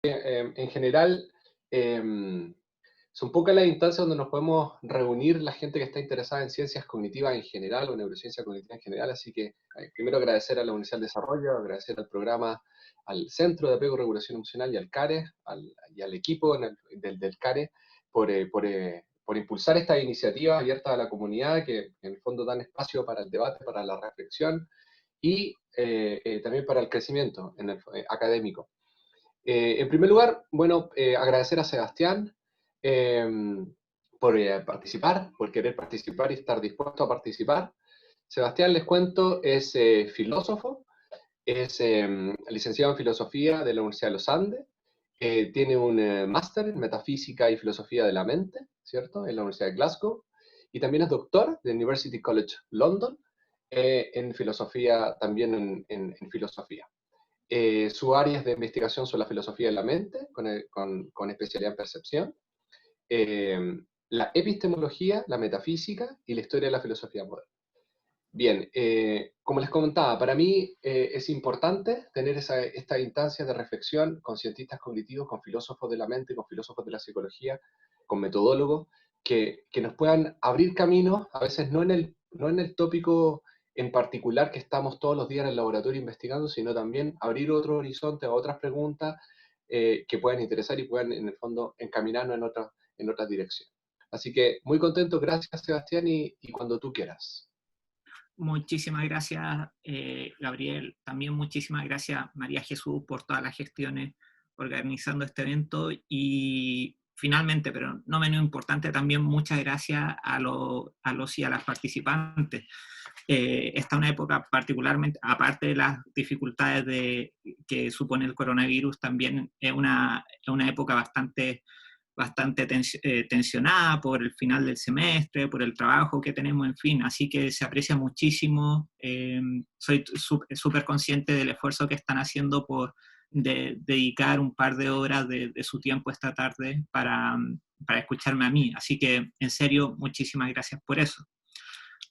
En general, son pocas las instancias donde nos podemos reunir la gente que está interesada en ciencias cognitivas en general o neurociencia cognitiva en general, así que primero agradecer a la Universidad del Desarrollo, agradecer al programa, al Centro de Apego y Regulación Emocional y al CARE, y al equipo del CARE por impulsar estas iniciativas abiertas a la comunidad que en el fondo dan espacio para el debate, para la reflexión y también para el crecimiento académico. En primer lugar, bueno, agradecer a Sebastián eh, por participar, por querer participar y estar dispuesto a participar. Sebastián, les cuento, es filósofo, es licenciado en filosofía de la Universidad de los Andes, tiene un máster en metafísica y filosofía de la mente, ¿cierto?, en la Universidad de Glasgow, y también es doctor de University College London en filosofía, también en filosofía. Sus áreas de investigación son la filosofía de la mente, con especialidad en percepción, eh, la epistemología, la metafísica y la historia de la filosofía moderna. Bien, como les comentaba, para mí es importante tener esta instancia de reflexión con cientistas cognitivos, con filósofos de la mente, con filósofos de la psicología, con metodólogos, que nos puedan abrir caminos, a veces no en el tópico en particular que estamos todos los días en el laboratorio investigando, sino también abrir otro horizonte a otras preguntas que puedan interesar y puedan, en el fondo, encaminarnos en otra dirección. Así que muy contento, gracias Sebastián, y cuando tú quieras. Muchísimas gracias, Gabriel. También muchísimas gracias, María Jesús, por todas las gestiones organizando este evento. Y finalmente, pero no menos importante, también muchas gracias a los y a las participantes. Esta es una época particularmente, aparte de las dificultades que supone el coronavirus, también es una época bastante tensionada por el final del semestre, por el trabajo que tenemos, en fin, así que se aprecia muchísimo. Soy súper consciente del esfuerzo que están haciendo por dedicar un par de horas de su tiempo esta tarde para escucharme a mí, así que en serio, muchísimas gracias por eso.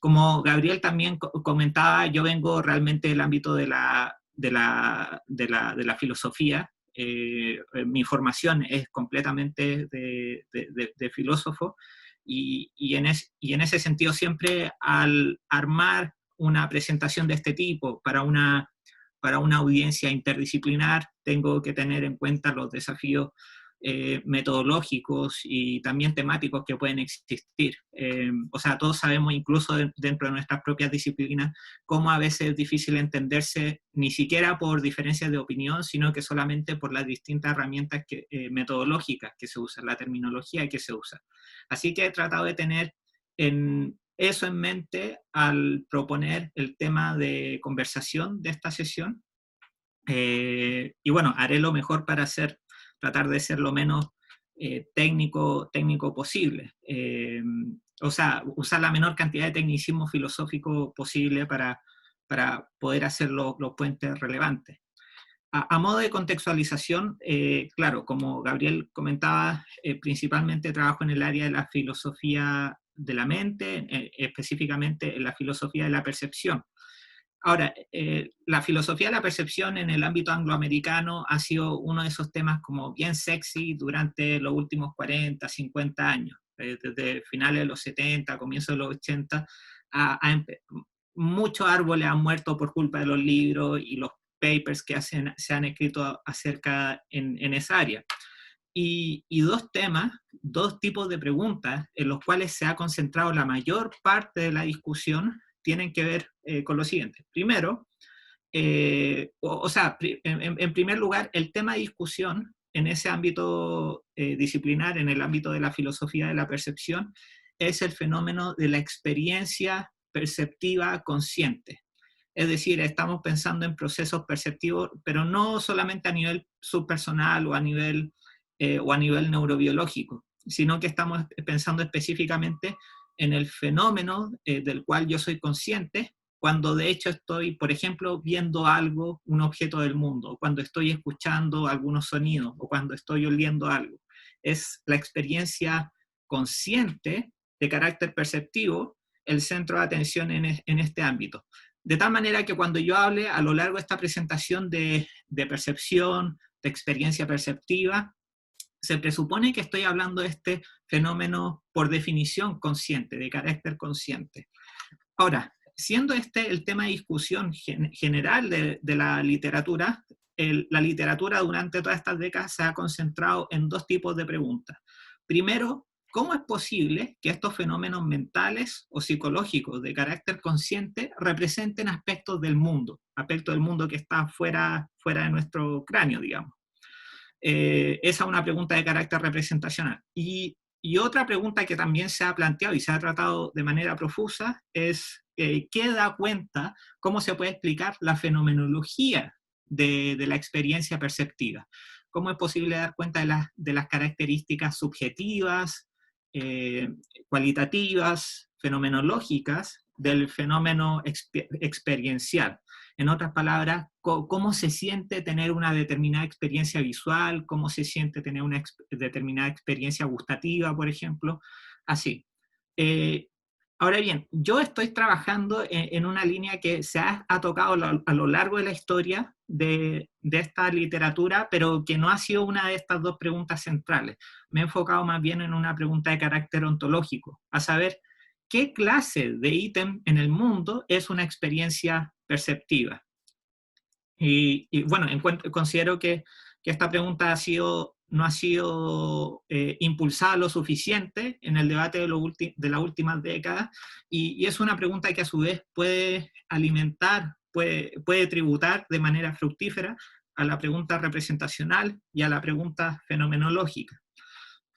Como Gabriel también comentaba, yo vengo realmente del ámbito de la filosofía. Mi formación es completamente de filósofo y en ese sentido siempre al armar una presentación de este tipo para una audiencia interdisciplinar tengo que tener en cuenta los desafíos metodológicos y también temáticos que pueden existir. O sea, todos sabemos, incluso dentro de nuestras propias disciplinas, cómo a veces es difícil entenderse, ni siquiera por diferencias de opinión, sino que solamente por las distintas herramientas metodológicas que se usan, la terminología que se usa. Así que he tratado de tener eso en mente al proponer el tema de conversación de esta sesión. Y bueno, haré lo mejor para tratar de ser lo menos técnico posible. O sea, usar la menor cantidad de tecnicismo filosófico posible para poder hacer los puentes relevantes. A modo de contextualización, claro, como Gabriel comentaba, principalmente trabajo en el área de la filosofía de la mente, específicamente en la filosofía de la percepción. Ahora, la filosofía de la percepción en el ámbito angloamericano ha sido uno de esos temas como bien sexy durante los últimos 40, 50 años. Desde finales de los 70, comienzos de los 80, muchos árboles han muerto por culpa de los libros y los papers que se han escrito acerca en esa área. Y dos tipos de preguntas en los cuales se ha concentrado la mayor parte de la discusión tienen que ver con lo siguiente. Primero, en primer lugar, el tema de discusión en ese ámbito disciplinar, en el ámbito de la filosofía de la percepción, es el fenómeno de la experiencia perceptiva consciente. Es decir, estamos pensando en procesos perceptivos, pero no solamente a nivel subpersonal o a nivel neurobiológico, sino que estamos pensando específicamente en el fenómeno del cual yo soy consciente cuando de hecho estoy, por ejemplo, viendo algo, un objeto del mundo, o cuando estoy escuchando algunos sonidos, o cuando estoy oliendo algo. Es la experiencia consciente de carácter perceptivo el centro de atención en este ámbito. De tal manera que cuando yo hable a lo largo de esta presentación de percepción, de experiencia perceptiva, se presupone que estoy hablando de este fenómeno por definición consciente, de carácter consciente. Ahora, siendo este el tema de discusión general de la literatura, la literatura durante todas estas décadas se ha concentrado en dos tipos de preguntas. Primero, ¿cómo es posible que estos fenómenos mentales o psicológicos de carácter consciente representen aspectos del mundo que está fuera de nuestro cráneo, digamos? Esa es una pregunta de carácter representacional. Y otra pregunta que también se ha planteado y se ha tratado de manera profusa es ¿qué da cuenta, cómo se puede explicar la fenomenología de la experiencia perceptiva? ¿Cómo es posible dar cuenta de las características subjetivas, cualitativas, fenomenológicas del fenómeno experiencial? En otras palabras, cómo se siente tener una determinada experiencia visual, cómo se siente tener una determinada experiencia gustativa, por ejemplo, así. Ahora bien, yo estoy trabajando en una línea que se ha tocado a lo largo de la historia de esta literatura, pero que no ha sido una de estas dos preguntas centrales. Me he enfocado más bien en una pregunta de carácter ontológico, a saber, ¿qué clase de ítem en el mundo es una experiencia perceptiva? Y bueno, considero que esta pregunta no ha sido impulsada lo suficiente en el debate de las últimas décadas, y es una pregunta que a su vez puede alimentar, puede tributar de manera fructífera a la pregunta representacional y a la pregunta fenomenológica.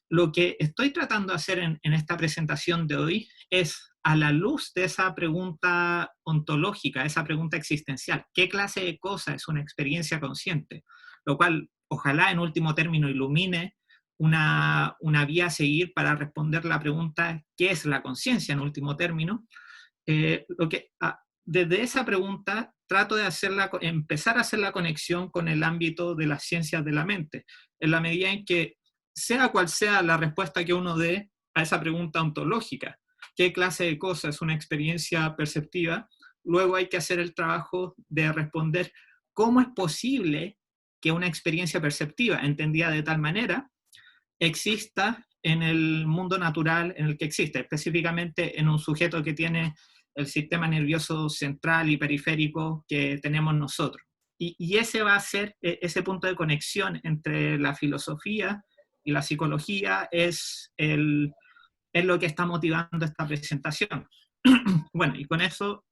Lo que estoy tratando de hacer en esta presentación de hoy es, a la luz de esa pregunta ontológica, esa pregunta existencial, ¿qué clase de cosa es una experiencia consciente? Lo cual, ojalá en último término, ilumine una vía a seguir para responder la pregunta, ¿qué es la conciencia en último término? Desde esa pregunta trato de empezar a hacer la conexión con el ámbito de las ciencias de la mente, en la medida en que sea cual sea la respuesta que uno dé a esa pregunta ontológica, ¿qué clase de cosa es una experiencia perceptiva? Luego hay que hacer el trabajo de responder cómo es posible que una experiencia perceptiva, entendida de tal manera, exista en el mundo natural en el que existe, específicamente en un sujeto que tiene el sistema nervioso central y periférico que tenemos nosotros. Y ese va a ser ese punto de conexión entre la filosofía y la psicología, es lo que está motivando esta presentación. Bueno, y con eso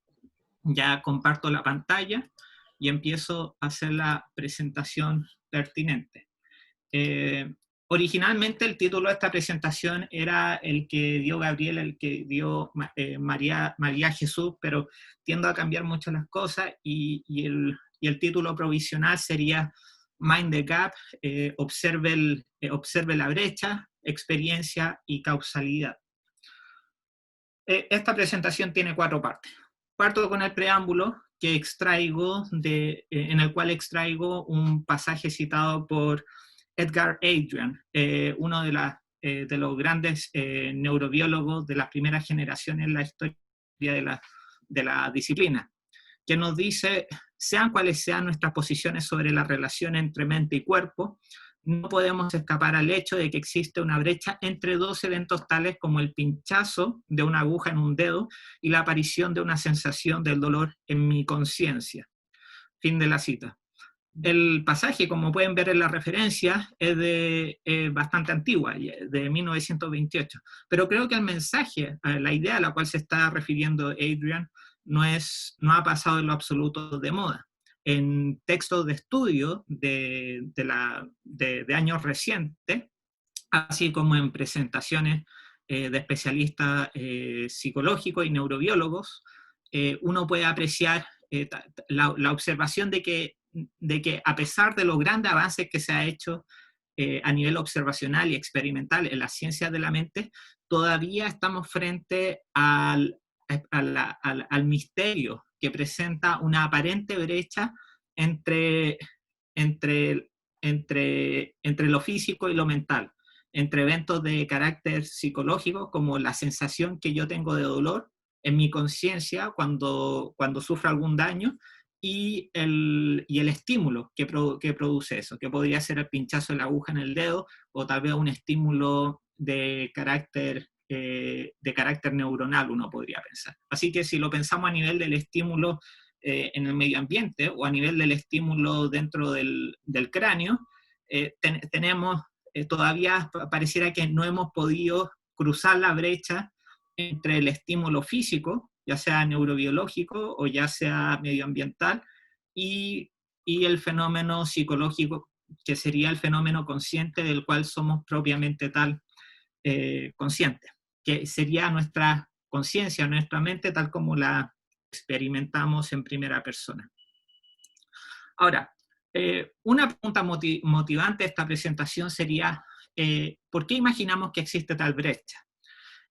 ya comparto la pantalla y empiezo a hacer la presentación pertinente. Originalmente el título de esta presentación era el que dio Gabriel, el que dio María Jesús, pero tiendo a cambiar mucho las cosas y el título provisional sería Mind the Gap, observe la brecha, experiencia y causalidad. Esta presentación tiene 4 partes. Parto con el preámbulo que extraigo en el cual extraigo un pasaje citado por Edgar Adrian, uno de los grandes neurobiólogos de las primeras generaciones en la historia de la disciplina, que nos dice, sean cuales sean nuestras posiciones sobre la relación entre mente y cuerpo, no podemos escapar al hecho de que existe una brecha entre dos eventos tales como el pinchazo de una aguja en un dedo y la aparición de una sensación del dolor en mi conciencia. Fin de la cita. El pasaje, como pueden ver en la referencia, es bastante antigua, de 1928, pero creo que el mensaje, la idea a la cual se está refiriendo Adrian, no ha pasado en lo absoluto de moda. En textos de estudio de años recientes, así como en presentaciones de especialistas psicológicos y neurobiólogos, uno puede apreciar la observación de que a pesar de los grandes avances que se ha hecho a nivel observacional y experimental en las ciencias de la mente, todavía estamos frente al misterio que presenta una aparente brecha entre lo físico y lo mental, entre eventos de carácter psicológico, como la sensación que yo tengo de dolor en mi conciencia cuando sufro algún daño, y el estímulo que produce eso, que podría ser el pinchazo de la aguja en el dedo, o tal vez un estímulo de carácter neuronal, uno podría pensar. Así que si lo pensamos a nivel del estímulo en el medio ambiente, o a nivel del estímulo dentro del cráneo, tenemos, todavía pareciera que no hemos podido cruzar la brecha entre el estímulo físico, ya sea neurobiológico o ya sea medioambiental, y el fenómeno psicológico, que sería el fenómeno consciente del cual somos propiamente tal conscientes, que sería nuestra conciencia, nuestra mente tal como la experimentamos en primera persona. Ahora, una pregunta motivante de esta presentación sería, ¿por qué imaginamos que existe tal brecha?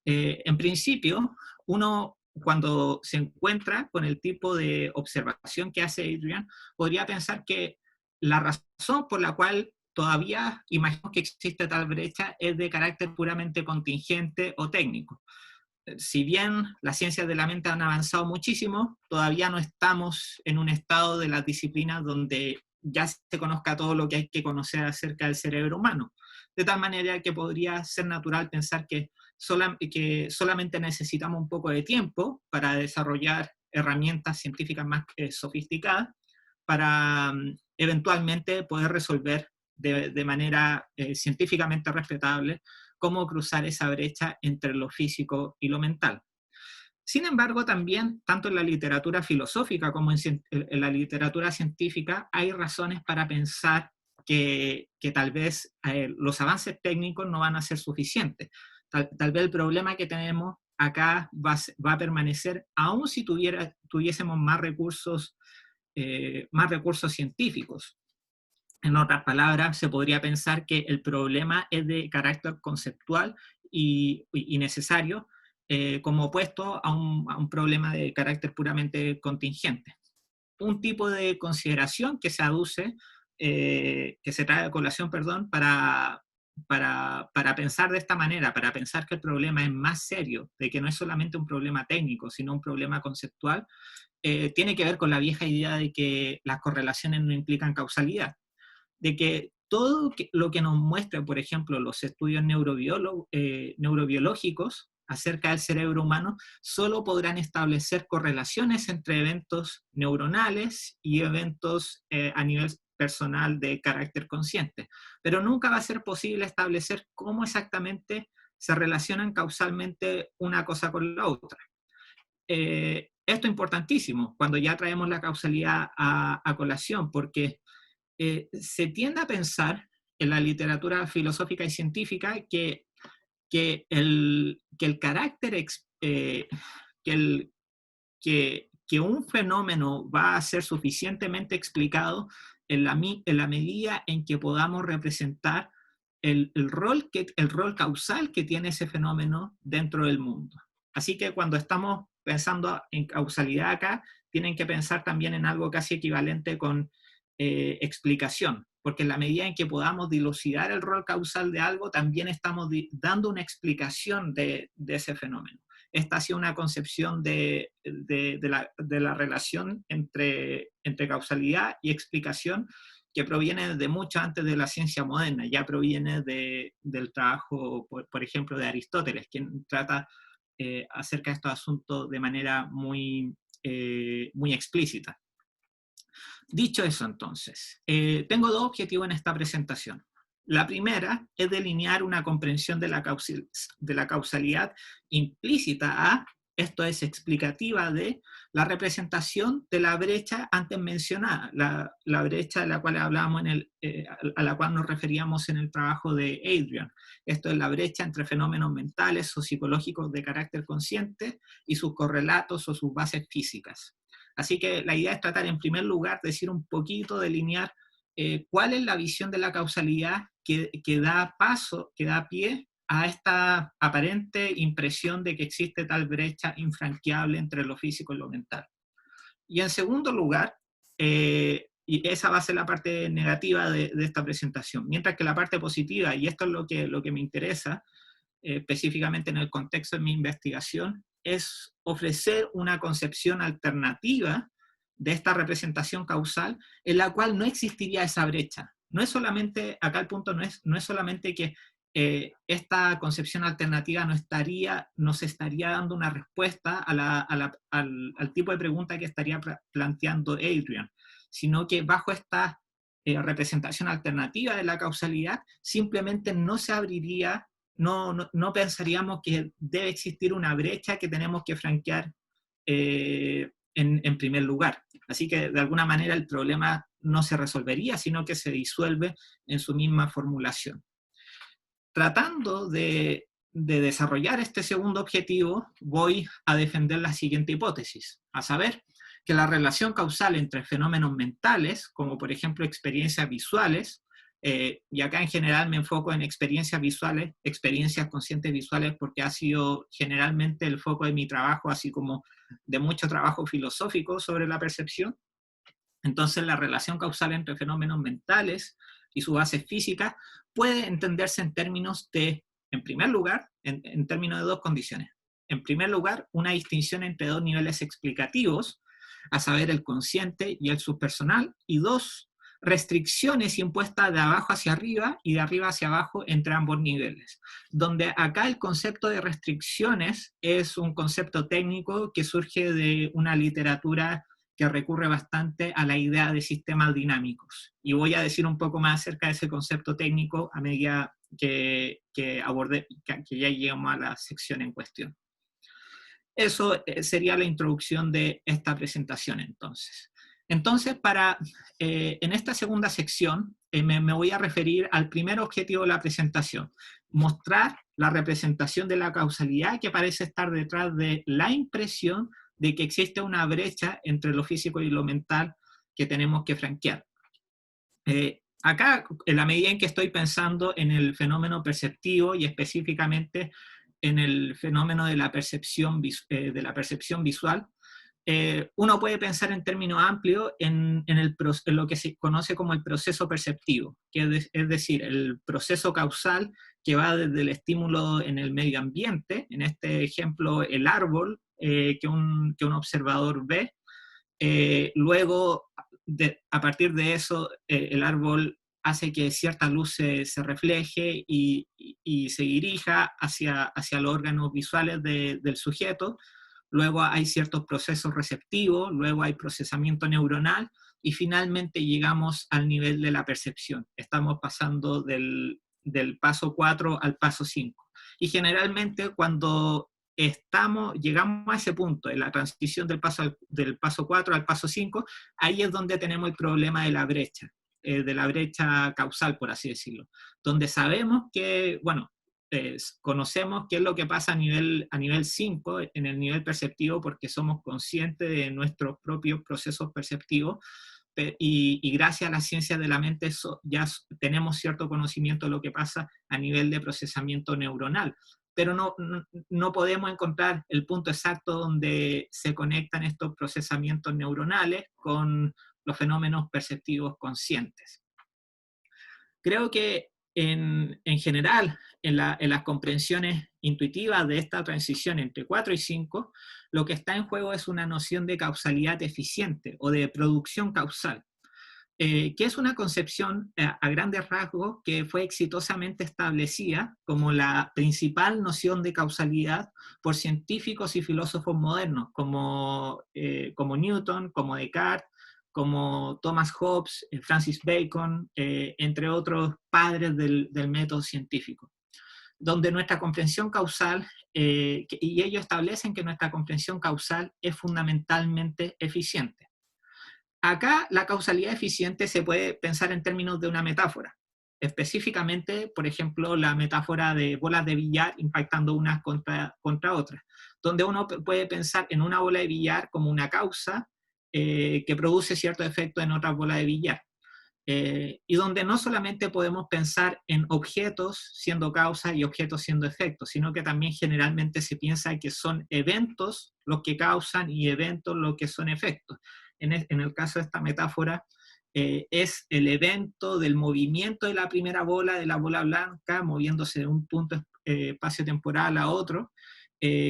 En principio, uno cuando se encuentra con el tipo de observación que hace Adrian, podría pensar que la razón por la cual todavía imaginamos que existe tal brecha es de carácter puramente contingente o técnico. Si bien las ciencias de la mente han avanzado muchísimo, todavía no estamos en un estado de las disciplinas donde ya se conozca todo lo que hay que conocer acerca del cerebro humano. De tal manera que podría ser natural pensar que solamente necesitamos un poco de tiempo para desarrollar herramientas científicas más sofisticadas para eventualmente poder resolver de manera científicamente respetable cómo cruzar esa brecha entre lo físico y lo mental. Sin embargo, también, tanto en la literatura filosófica como en la literatura científica, hay razones para pensar que tal vez los avances técnicos no van a ser suficientes. Tal vez el problema que tenemos acá va a permanecer, aun si tuviésemos más recursos científicos. En otras palabras, se podría pensar que el problema es de carácter conceptual y necesario, como opuesto a un problema de carácter puramente contingente. Un tipo de consideración que se aduce, que se trae a colación, perdón, para pensar de esta manera, para pensar que el problema es más serio, de que no es solamente un problema técnico, sino un problema conceptual, tiene que ver con la vieja idea de que las correlaciones no implican causalidad, de que todo lo que nos muestra, por ejemplo, los estudios neurobiológicos acerca del cerebro humano, solo podrán establecer correlaciones entre eventos neuronales y eventos a nivel personal de carácter consciente. Pero nunca va a ser posible establecer cómo exactamente se relacionan causalmente una cosa con la otra. Esto es importantísimo cuando ya traemos la causalidad a colación, porque se tiende a pensar en la literatura filosófica y científica que el carácter, que un fenómeno va a ser suficientemente explicado en la medida en que podamos representar el rol causal que tiene ese fenómeno dentro del mundo. Así que cuando estamos pensando en causalidad acá, tienen que pensar también en algo casi equivalente con explicación, porque en la medida en que podamos dilucidar el rol causal de algo, también estamos dando una explicación de ese fenómeno. Esta ha sido una concepción de la relación entre causalidad y explicación que proviene de mucho antes de la ciencia moderna, ya proviene del trabajo, por ejemplo, de Aristóteles, quien trata acerca de estos asuntos de manera muy explícita. Dicho eso, entonces, tengo dos objetivos en esta presentación. La primera es delinear una comprensión de la causalidad implícita a, esto es explicativa de, la representación de la brecha antes mencionada, la brecha de la cual hablábamos a la cual nos referíamos en el trabajo de Adrian. Esto es la brecha entre fenómenos mentales o psicológicos de carácter consciente y sus correlatos o sus bases físicas. Así que la idea es tratar, en primer lugar, decir un poquito, delinear cuál es la visión de la causalidad que da pie a esta aparente impresión de que existe tal brecha infranqueable entre lo físico y lo mental. Y en segundo lugar, y esa va a ser la parte negativa de esta presentación, mientras que la parte positiva, y esto es lo que me interesa, específicamente en el contexto de mi investigación, es ofrecer una concepción alternativa de esta representación causal en la cual no existiría esa brecha. No es solamente, acá el punto no es solamente que esta concepción alternativa nos estaría dando una respuesta al tipo de pregunta que estaría planteando Adrian, sino que bajo esta representación alternativa de la causalidad, simplemente no se abriría, no pensaríamos que debe existir una brecha que tenemos que franquear en primer lugar. Así que de alguna manera el problema no se resolvería, sino que se disuelve en su misma formulación. Tratando de desarrollar este segundo objetivo, voy a defender la siguiente hipótesis, a saber, que la relación causal entre fenómenos mentales, como por ejemplo experiencias visuales, y acá en general me enfoco en experiencias visuales, experiencias conscientes visuales, porque ha sido generalmente el foco de mi trabajo, así como de mucho trabajo filosófico sobre la percepción. Entonces la relación causal entre fenómenos mentales y su base física puede entenderse en términos de, en primer lugar, en términos de dos condiciones. En primer lugar, una distinción entre dos niveles explicativos, a saber, el consciente y el subpersonal, y dos, restricciones impuestas de abajo hacia arriba y de arriba hacia abajo entre ambos niveles, donde acá el concepto de restricciones es un concepto técnico que surge de una literatura que recurre bastante a la idea de sistemas dinámicos. Y voy a decir un poco más acerca de ese concepto técnico a medida que ya lleguemos a la sección en cuestión. Eso sería la introducción de esta presentación entonces. Entonces, en esta segunda sección me voy a referir al primer objetivo de la presentación, mostrar la representación de la causalidad que parece estar detrás de la impresión de que existe una brecha entre lo físico y lo mental que tenemos que franquear. Acá, en la medida en que estoy pensando en el fenómeno perceptivo y específicamente en el fenómeno de la percepción visual, uno puede pensar en términos amplios en lo que se conoce como el proceso perceptivo, que es decir, el proceso causal que va desde el estímulo en el medio ambiente, en este ejemplo el árbol que un observador ve, luego a partir de eso el árbol hace que cierta luz se refleje y se dirija hacia los órganos visuales del sujeto. Luego hay ciertos procesos receptivos, luego hay procesamiento neuronal y finalmente llegamos al nivel de la percepción. Estamos pasando del paso 4 al paso 5. Y generalmente cuando llegamos a ese punto, en la transición del paso 4 al paso 5, ahí es donde tenemos el problema de la brecha causal, por así decirlo, donde sabemos que, bueno, conocemos qué es lo que pasa a nivel 5, en el nivel perceptivo, porque somos conscientes de nuestros propios procesos perceptivos, y gracias a la ciencia de la mente ya tenemos cierto conocimiento de lo que pasa a nivel de procesamiento neuronal, pero no podemos encontrar el punto exacto donde se conectan estos procesamientos neuronales con los fenómenos perceptivos conscientes. Creo que en general, en las comprensiones intuitivas de esta transición entre 4 y 5, lo que está en juego es una noción de causalidad eficiente o de producción causal, que es una concepción a grandes rasgos que fue exitosamente establecida como la principal noción de causalidad por científicos y filósofos modernos, como Newton, como Descartes, como Thomas Hobbes, Francis Bacon, entre otros padres del método científico, donde nuestra comprensión causal, y ellos establecen que nuestra comprensión causal es fundamentalmente eficiente. Acá la causalidad eficiente se puede pensar en términos de una metáfora, específicamente, por ejemplo, la metáfora de bolas de billar impactando unas contra otras, donde uno puede pensar en una bola de billar como una causa que produce cierto efecto en otras bolas de billar. Y donde no solamente podemos pensar en objetos siendo causa y objetos siendo efecto, sino que también generalmente se piensa que son eventos los que causan y eventos los que son efectos. En el caso de esta metáfora, es el evento del movimiento de la primera bola, de la bola blanca, moviéndose de un punto espacio-temporal a otro,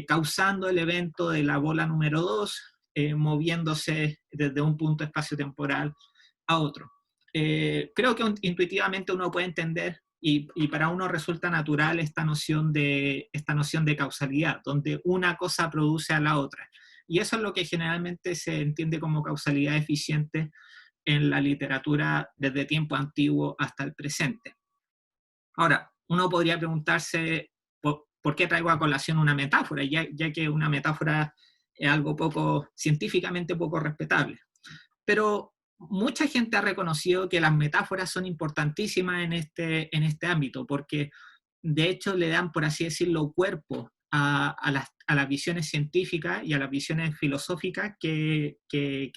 causando el evento de la bola número 2, moviéndose desde un punto espacio-temporal a otro. Creo que intuitivamente uno puede entender y para uno resulta natural esta noción de causalidad, donde una cosa produce a la otra. Y eso es lo que generalmente se entiende como causalidad eficiente en la literatura desde tiempo antiguo hasta el presente. Ahora, uno podría preguntarse por qué traigo a colación una metáfora, ya que una metáfora es algo científicamente poco respetable. Pero mucha gente ha reconocido que las metáforas son importantísimas en este ámbito, porque de hecho le dan, por así decirlo, cuerpo a las visiones científicas y a las visiones filosóficas que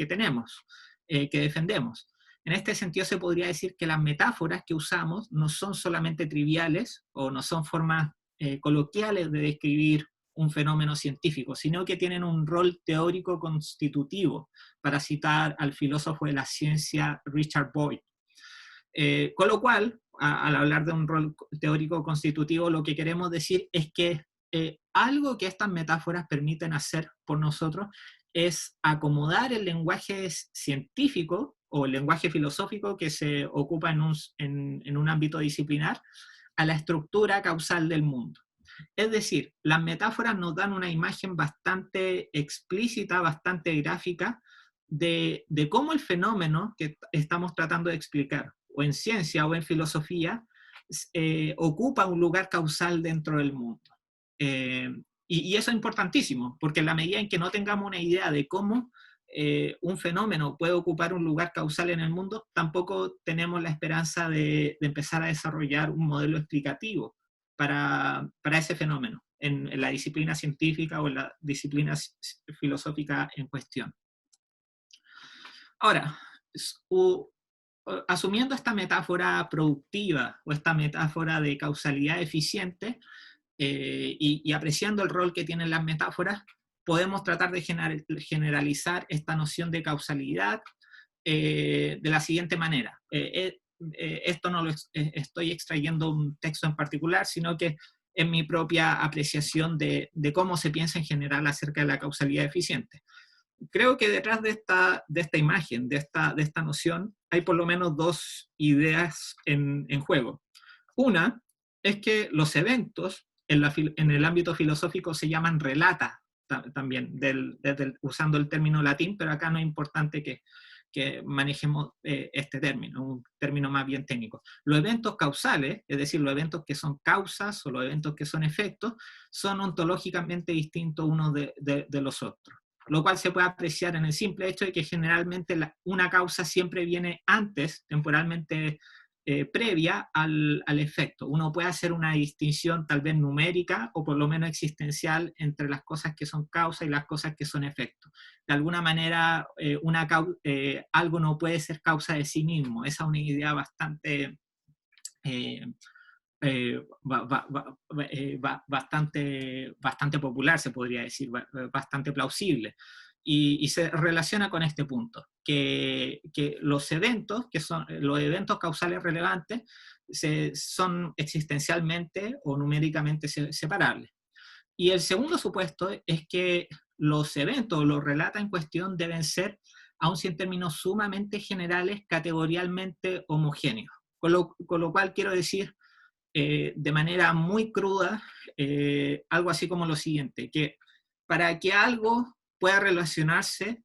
tenemos, que defendemos. En este sentido se podría decir que las metáforas que usamos no son solamente triviales o no son formas coloquiales de describir un fenómeno científico, sino que tienen un rol teórico constitutivo, para citar al filósofo de la ciencia Richard Boyd. Con lo cual, al hablar de un rol teórico constitutivo, lo que queremos decir es que algo que estas metáforas permiten hacer por nosotros es acomodar el lenguaje científico o el lenguaje filosófico que se ocupa en un ámbito disciplinar a la estructura causal del mundo. Es decir, las metáforas nos dan una imagen bastante explícita, bastante gráfica, de cómo el fenómeno que estamos tratando de explicar, o en ciencia o en filosofía, ocupa un lugar causal dentro del mundo. Y eso es importantísimo, porque en la medida en que no tengamos una idea de cómo un fenómeno puede ocupar un lugar causal en el mundo, tampoco tenemos la esperanza de empezar a desarrollar un modelo explicativo para ese fenómeno en la disciplina científica o en la disciplina filosófica en cuestión. Ahora, asumiendo esta metáfora productiva o esta metáfora de causalidad eficiente y apreciando el rol que tienen las metáforas, podemos tratar de generalizar esta noción de causalidad de la siguiente manera. Esto no lo estoy extrayendo un texto en particular, sino que es mi propia apreciación de cómo se piensa en general acerca de la causalidad eficiente. Creo que detrás de esta imagen, de esta noción, hay por lo menos dos ideas en juego. Una es que los eventos en el ámbito filosófico se llaman relata también, usando el término latín, pero acá no es importante que manejemos este término, un término más bien técnico. Los eventos causales, es decir, los eventos que son causas o los eventos que son efectos, son ontológicamente distintos unos de los otros, lo cual se puede apreciar en el simple hecho de que generalmente una causa siempre viene antes, temporalmente previa al efecto. Uno puede hacer una distinción tal vez numérica o por lo menos existencial entre las cosas que son causa y las cosas que son efecto. De alguna manera, algo no puede ser causa de sí mismo. Esa es una idea bastante... bastante popular, se podría decir, bastante plausible. Y se relaciona con este punto, que los eventos causales relevantes son existencialmente o numéricamente separables. Y el segundo supuesto es que los eventos, los relatos en cuestión deben ser, aun si en términos sumamente generales, categorialmente homogéneos. Con lo cual quiero decir, de manera muy cruda, algo así como lo siguiente, que para que algo pueda relacionarse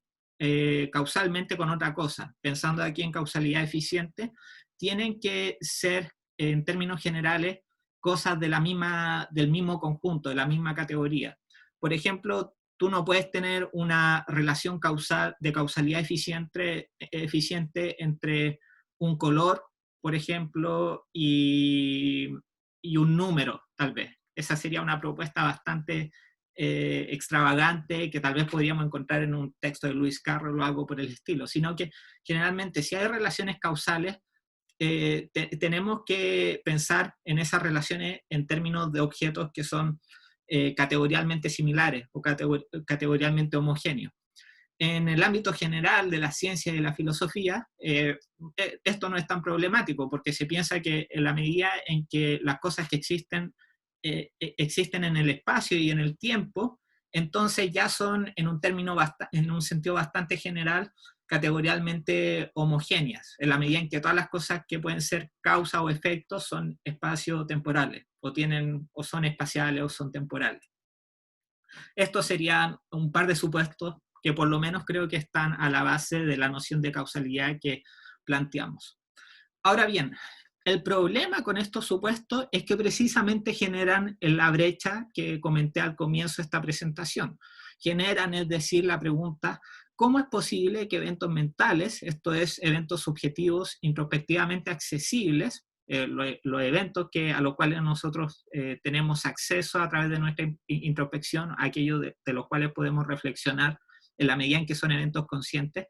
causalmente con otra cosa, pensando aquí en causalidad eficiente, tienen que ser, en términos generales, cosas del mismo conjunto, de la misma categoría. Por ejemplo, tú no puedes tener una relación de causalidad eficiente entre un color, por ejemplo, y un número, tal vez. Esa sería una propuesta bastante extravagante que tal vez podríamos encontrar en un texto de Lewis Carroll o algo por el estilo, sino que generalmente si hay relaciones causales, tenemos que pensar en esas relaciones en términos de objetos que son categorialmente similares o categorialmente homogéneos. En el ámbito general de la ciencia y de la filosofía, esto no es tan problemático, porque se piensa que en la medida en que las cosas que existen en el espacio y en el tiempo, entonces ya son, en un sentido bastante general, categorialmente homogéneas, en la medida en que todas las cosas que pueden ser causa o efecto son espacio-temporales, o son espaciales o son temporales. Estos serían un par de supuestos que por lo menos creo que están a la base de la noción de causalidad que planteamos. Ahora bien, el problema con estos supuestos es que precisamente generan la brecha que comenté al comienzo de esta presentación. Generan, es decir, la pregunta, ¿cómo es posible que eventos mentales, esto es, eventos subjetivos introspectivamente accesibles, los eventos a los cuales nosotros tenemos acceso a través de nuestra introspección, aquellos de los cuales podemos reflexionar en la medida en que son eventos conscientes,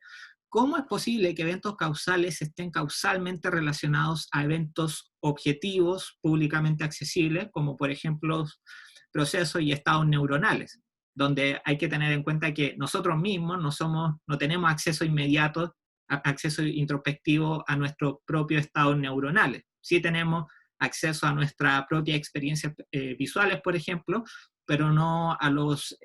¿cómo es posible que eventos causales estén causalmente relacionados a eventos objetivos públicamente accesibles, como por ejemplo procesos y estados neuronales, donde hay que tener en cuenta que nosotros mismos no tenemos acceso inmediato, acceso introspectivo a nuestros propios estados neuronales? Sí tenemos acceso a nuestra propia experiencia visuales, por ejemplo, pero no a los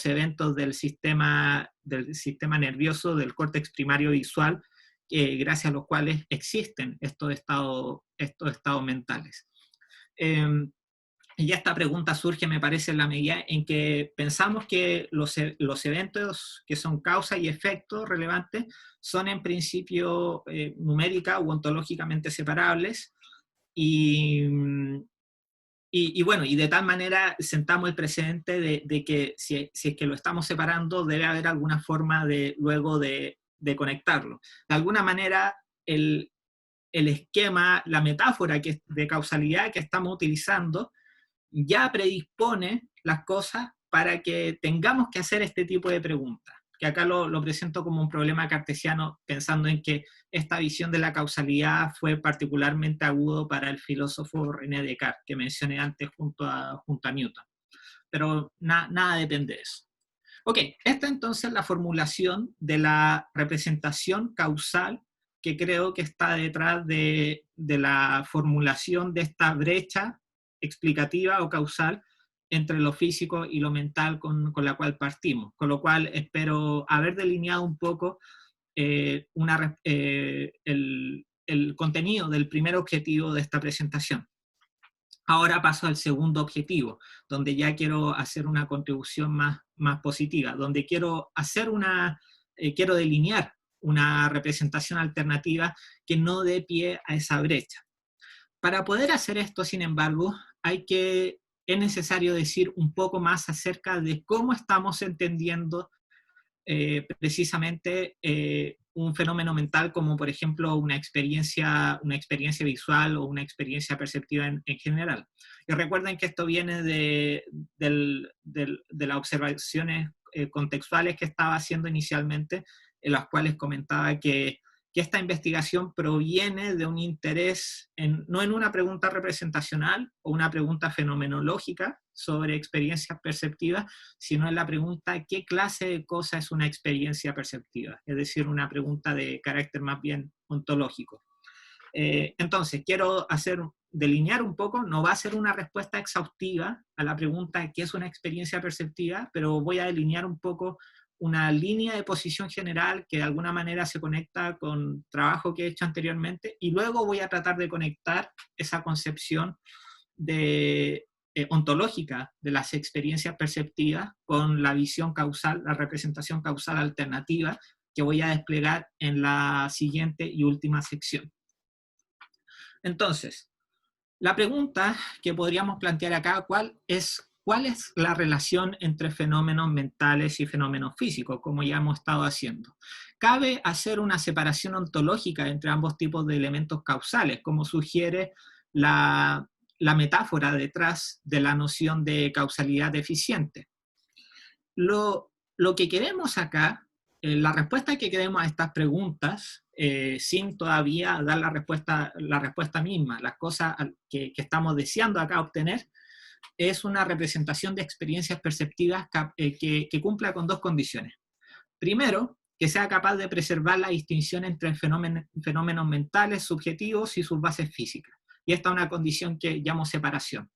eventos del sistema nervioso, del córtex primario visual, gracias a los cuales existen estos estados mentales. Y esta pregunta surge, me parece, en la medida en que pensamos que los eventos que son causa y efecto relevantes son en principio numérica u ontológicamente separables, y bueno, y de tal manera sentamos el precedente de que si es que lo estamos separando, debe haber alguna forma luego de conectarlo. De alguna manera, el esquema, la metáfora de causalidad que estamos utilizando ya predispone las cosas para que tengamos que hacer este tipo de preguntas, que acá lo presento como un problema cartesiano, pensando en que esta visión de la causalidad fue particularmente agudo para el filósofo René Descartes, que mencioné antes junto a Newton. Pero nada depende de eso. Ok, esta entonces es la formulación de la representación causal que creo que está detrás de la formulación de esta brecha explicativa o causal entre lo físico y lo mental con la cual partimos. Con lo cual espero haber delineado un poco el contenido del primer objetivo de esta presentación. Ahora paso al segundo objetivo, donde ya quiero hacer una contribución más positiva, donde quiero delinear una representación alternativa que no dé pie a esa brecha. Para poder hacer esto, sin embargo, es necesario decir un poco más acerca de cómo estamos entendiendo precisamente un fenómeno mental como, por ejemplo, una experiencia visual o una experiencia perceptiva en general. Y recuerden que esto viene de las observaciones contextuales que estaba haciendo inicialmente, en las cuales comentaba que esta investigación proviene de un interés no en una pregunta representacional o una pregunta fenomenológica sobre experiencias perceptivas, sino en la pregunta ¿qué clase de cosa es una experiencia perceptiva? Es decir, una pregunta de carácter más bien ontológico. Entonces, quiero delinear un poco, no va a ser una respuesta exhaustiva a la pregunta ¿qué es una experiencia perceptiva?, pero voy a delinear un poco una línea de posición general que de alguna manera se conecta con trabajo que he hecho anteriormente, y luego voy a tratar de conectar esa concepción ontológica de las experiencias perceptivas con la visión causal, la representación causal alternativa que voy a desplegar en la siguiente y última sección. Entonces, la pregunta que podríamos plantear acá, ¿cuál es la relación entre fenómenos mentales y fenómenos físicos, como ya hemos estado haciendo? ¿Cabe hacer una separación ontológica entre ambos tipos de elementos causales, como sugiere la metáfora detrás de la noción de causalidad eficiente? Lo que queremos acá, la respuesta que queremos a estas preguntas, sin todavía dar la respuesta misma, las cosas que estamos deseando acá obtener, es una representación de experiencias perceptivas que cumpla con dos condiciones. Primero, que sea capaz de preservar la distinción entre fenómenos mentales subjetivos y sus bases físicas. Y esta es una condición que llamo separación.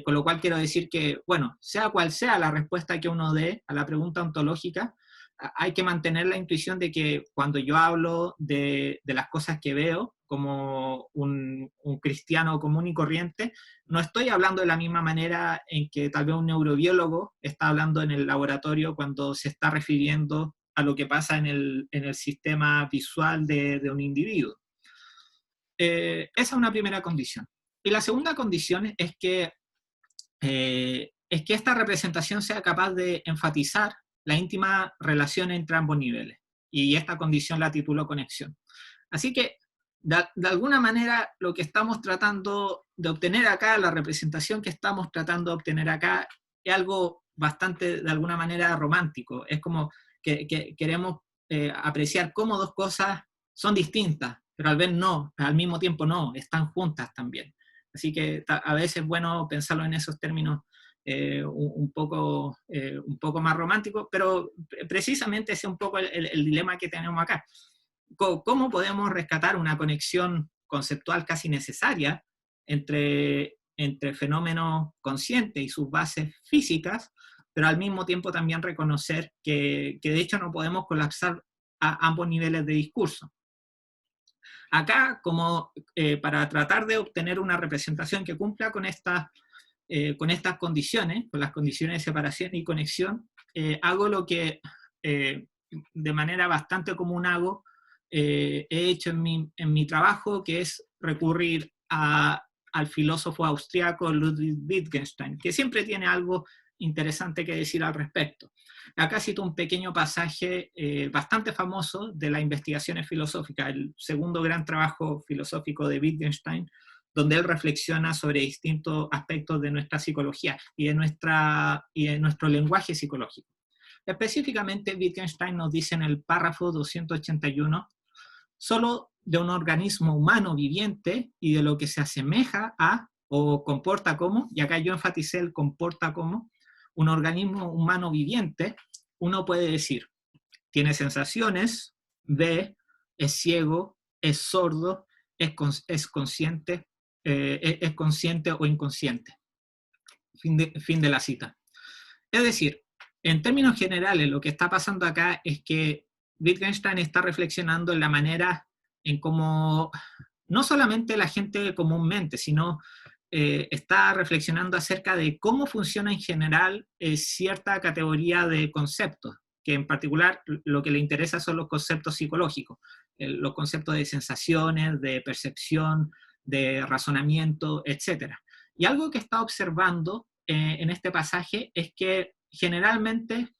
Con lo cual quiero decir que, bueno, sea cual sea la respuesta que uno dé a la pregunta ontológica, hay que mantener la intuición de que cuando yo hablo de las cosas que veo como un cristiano común y corriente, no estoy hablando de la misma manera en que tal vez un neurobiólogo está hablando en el laboratorio cuando se está refiriendo a lo que pasa en el sistema visual de un individuo. Esa es una primera condición. Y la segunda condición es que esta representación sea capaz de enfatizar la íntima relación entre ambos niveles. Y esta condición la titulo conexión. Así que, de alguna manera, lo que estamos tratando de obtener acá, la representación que estamos tratando de obtener acá, es algo bastante, de alguna manera, romántico. Es como que queremos apreciar cómo dos cosas son distintas, pero al mismo tiempo no, están juntas también. Así que a veces es bueno pensarlo en esos términos un poco más románticos, pero precisamente ese es un poco el dilema que tenemos acá. ¿Cómo podemos rescatar una conexión conceptual casi necesaria entre fenómenos conscientes y sus bases físicas, pero al mismo tiempo también reconocer que de hecho no podemos colapsar a ambos niveles de discurso? Acá, como para tratar de obtener una representación que cumpla con estas condiciones, con las condiciones de separación y conexión, hago lo que de manera bastante común he hecho en mi trabajo, que es recurrir al filósofo austriaco Ludwig Wittgenstein, que siempre tiene algo interesante que decir al respecto. Acá cito un pequeño pasaje bastante famoso de las investigaciones filosóficas, el segundo gran trabajo filosófico de Wittgenstein, donde él reflexiona sobre distintos aspectos de nuestra psicología y de nuestro lenguaje psicológico. Específicamente, Wittgenstein nos dice en el párrafo 281, solo de un organismo humano viviente y de lo que se asemeja a o comporta como, y acá yo enfaticé el comporta como, un organismo humano viviente, uno puede decir, tiene sensaciones, ve, es ciego, es sordo, es consciente, es consciente o inconsciente. Fin de la cita. Es decir, en términos generales, lo que está pasando acá es que Wittgenstein está reflexionando en la manera en cómo no solamente la gente comúnmente, sino está reflexionando acerca de cómo funciona en general cierta categoría de conceptos, que en particular lo que le interesa son los conceptos psicológicos, los conceptos de sensaciones, de percepción, de razonamiento, etc. Y algo que está observando en este pasaje es que generalmente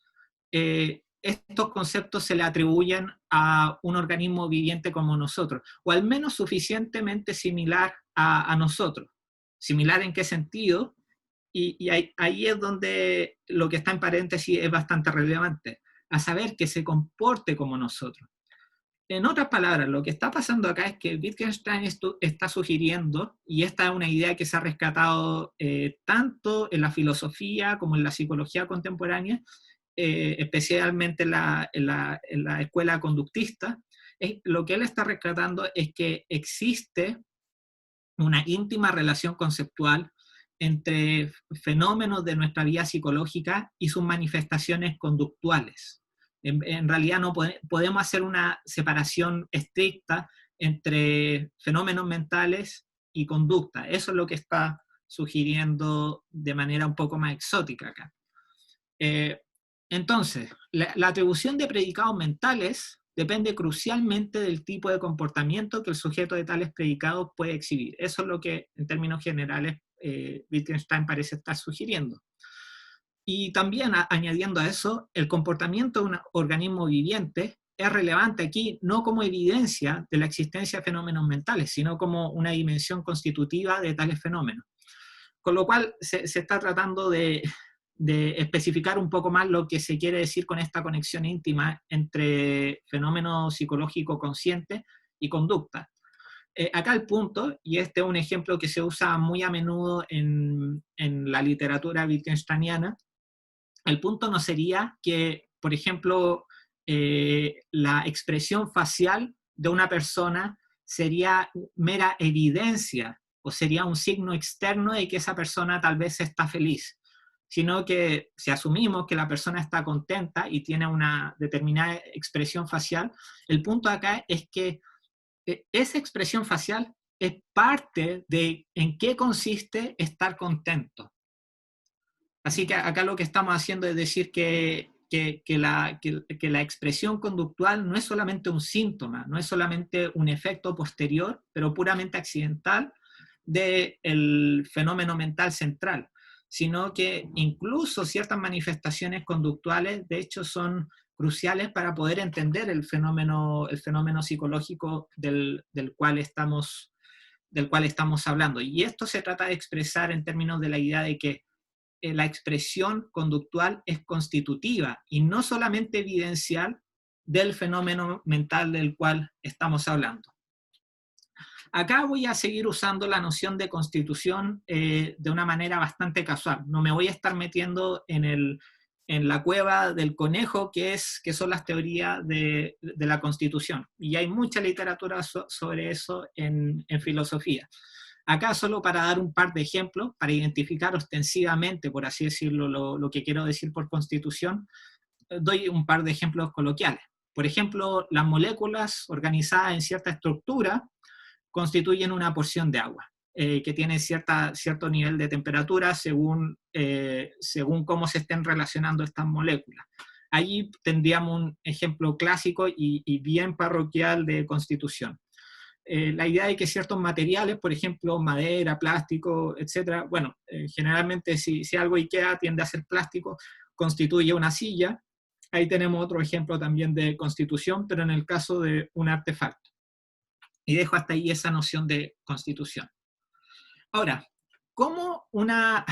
estos conceptos se le atribuyen a un organismo viviente como nosotros, o al menos suficientemente similar a nosotros. ¿Similar en qué sentido? Y ahí es donde lo que está en paréntesis es bastante relevante, a saber que se comporte como nosotros. En otras palabras, lo que está pasando acá es que Wittgenstein está sugiriendo, y esta es una idea que se ha rescatado tanto en la filosofía como en la psicología contemporánea, especialmente en la escuela conductista, lo que él está rescatando es que existe una íntima relación conceptual entre fenómenos de nuestra vida psicológica y sus manifestaciones conductuales. En realidad no podemos hacer una separación estricta entre fenómenos mentales y conducta. Eso es lo que está sugiriendo de manera un poco más exótica acá. Entonces, la atribución de predicados mentales depende crucialmente del tipo de comportamiento que el sujeto de tales predicados puede exhibir. Eso es lo que, en términos generales, Wittgenstein parece estar sugiriendo. Y también, añadiendo a eso, el comportamiento de un organismo viviente es relevante aquí no como evidencia de la existencia de fenómenos mentales, sino como una dimensión constitutiva de tales fenómenos. Con lo cual, se está tratando de especificar un poco más lo que se quiere decir con esta conexión íntima entre fenómeno psicológico consciente y conducta. Acá el punto, y este es un ejemplo que se usa muy a menudo en la literatura wittgensteiniana, el punto no sería que, por ejemplo, la expresión facial de una persona sería mera evidencia o sería un signo externo de que esa persona tal vez está feliz, sino que si asumimos que la persona está contenta y tiene una determinada expresión facial, el punto acá es que esa expresión facial es parte de en qué consiste estar contento. Así que acá lo que estamos haciendo es decir que la expresión conductual no es solamente un síntoma, no es solamente un efecto posterior, pero puramente accidental del fenómeno mental central, sino que incluso ciertas manifestaciones conductuales, de hecho, son cruciales para poder entender el fenómeno psicológico del cual estamos hablando. Y esto se trata de expresar en términos de la idea de que la expresión conductual es constitutiva y no solamente evidencial del fenómeno mental del cual estamos hablando. Acá voy a seguir usando la noción de constitución de una manera bastante casual. No me voy a estar metiendo en la cueva del conejo, que son las teorías de la constitución. Y hay mucha literatura sobre eso en filosofía. Acá solo para dar un par de ejemplos, para identificar ostensivamente, por así decirlo, lo que quiero decir por constitución, doy un par de ejemplos coloquiales. Por ejemplo, las moléculas organizadas en cierta estructura constituyen una porción de agua, que tiene cierto nivel de temperatura según cómo se estén relacionando estas moléculas. Allí tendríamos un ejemplo clásico y bien parroquial de constitución. La idea de que ciertos materiales, por ejemplo, madera, plástico, etc., bueno, generalmente si algo IKEA tiende a ser plástico, constituye una silla. Ahí tenemos otro ejemplo también de constitución, pero en el caso de un artefacto. Y dejo hasta ahí esa noción de constitución. Ahora, ¿cómo una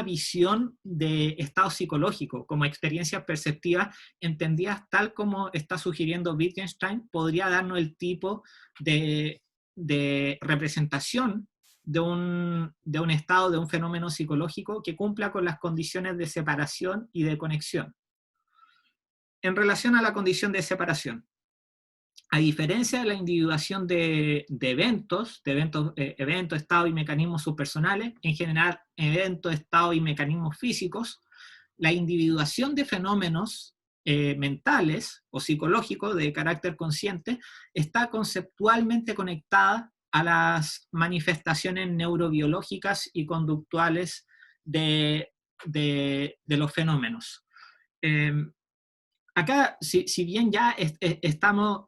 visión de estado psicológico como experiencias perceptivas entendidas tal como está sugiriendo Wittgenstein podría darnos el tipo de representación de un estado, de un fenómeno psicológico que cumpla con las condiciones de separación y de conexión? En relación a la condición de separación, a diferencia de la individuación de eventos, estados y mecanismos subpersonales, en general eventos, estados y mecanismos físicos, la individuación de fenómenos mentales o psicológicos de carácter consciente está conceptualmente conectada a las manifestaciones neurobiológicas y conductuales de los fenómenos. Acá, si bien ya estamos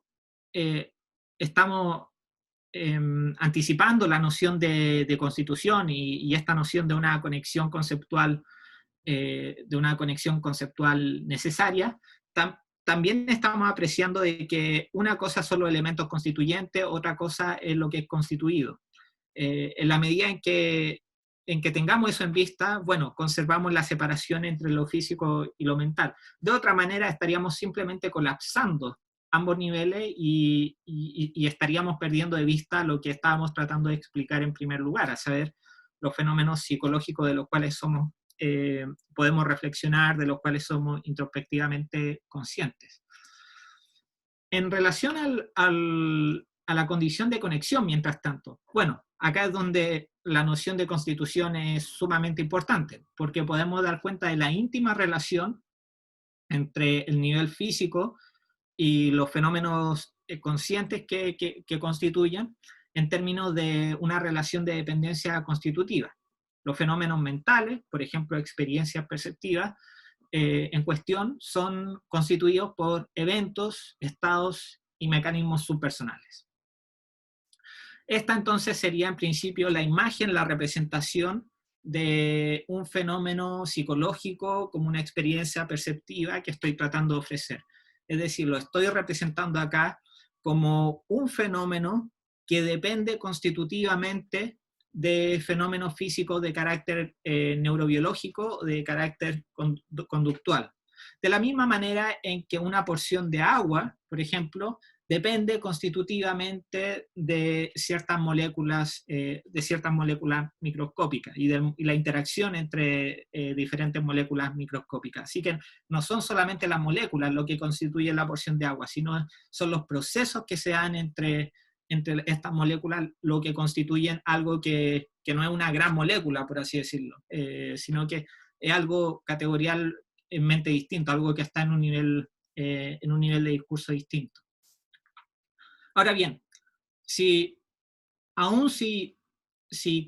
anticipando la noción de constitución y esta noción de una conexión conceptual, necesaria, también estamos apreciando de que una cosa son los elementos constituyentes, otra cosa es lo que es constituido. En la medida en que tengamos eso en vista, bueno, conservamos la separación entre lo físico y lo mental. De otra manera, estaríamos simplemente colapsando ambos niveles y estaríamos perdiendo de vista lo que estábamos tratando de explicar en primer lugar, a saber, los fenómenos psicológicos de los cuales podemos reflexionar, de los cuales somos introspectivamente conscientes. En relación a la condición de conexión, mientras tanto, bueno, acá es donde la noción de constitución es sumamente importante, porque podemos dar cuenta de la íntima relación entre el nivel físico y los fenómenos conscientes que constituyen en términos de una relación de dependencia constitutiva. Los fenómenos mentales, por ejemplo, experiencias perceptivas, en cuestión son constituidos por eventos, estados y mecanismos subpersonales. Esta entonces sería en principio la imagen, la representación de un fenómeno psicológico como una experiencia perceptiva que estoy tratando de ofrecer. Es decir, lo estoy representando acá como un fenómeno que depende constitutivamente de fenómenos físicos de carácter neurobiológico, de carácter conductual. De la misma manera en que una porción de agua, por ejemplo, depende constitutivamente de ciertas moléculas microscópicas y la interacción entre diferentes moléculas microscópicas. Así que no son solamente las moléculas lo que constituye la porción de agua, sino son los procesos que se dan entre entre estas moléculas lo que constituyen algo que no es una gran molécula, por así decirlo, sino que es algo categorialmente distinto, algo que está en un nivel de discurso distinto. Ahora bien, aún si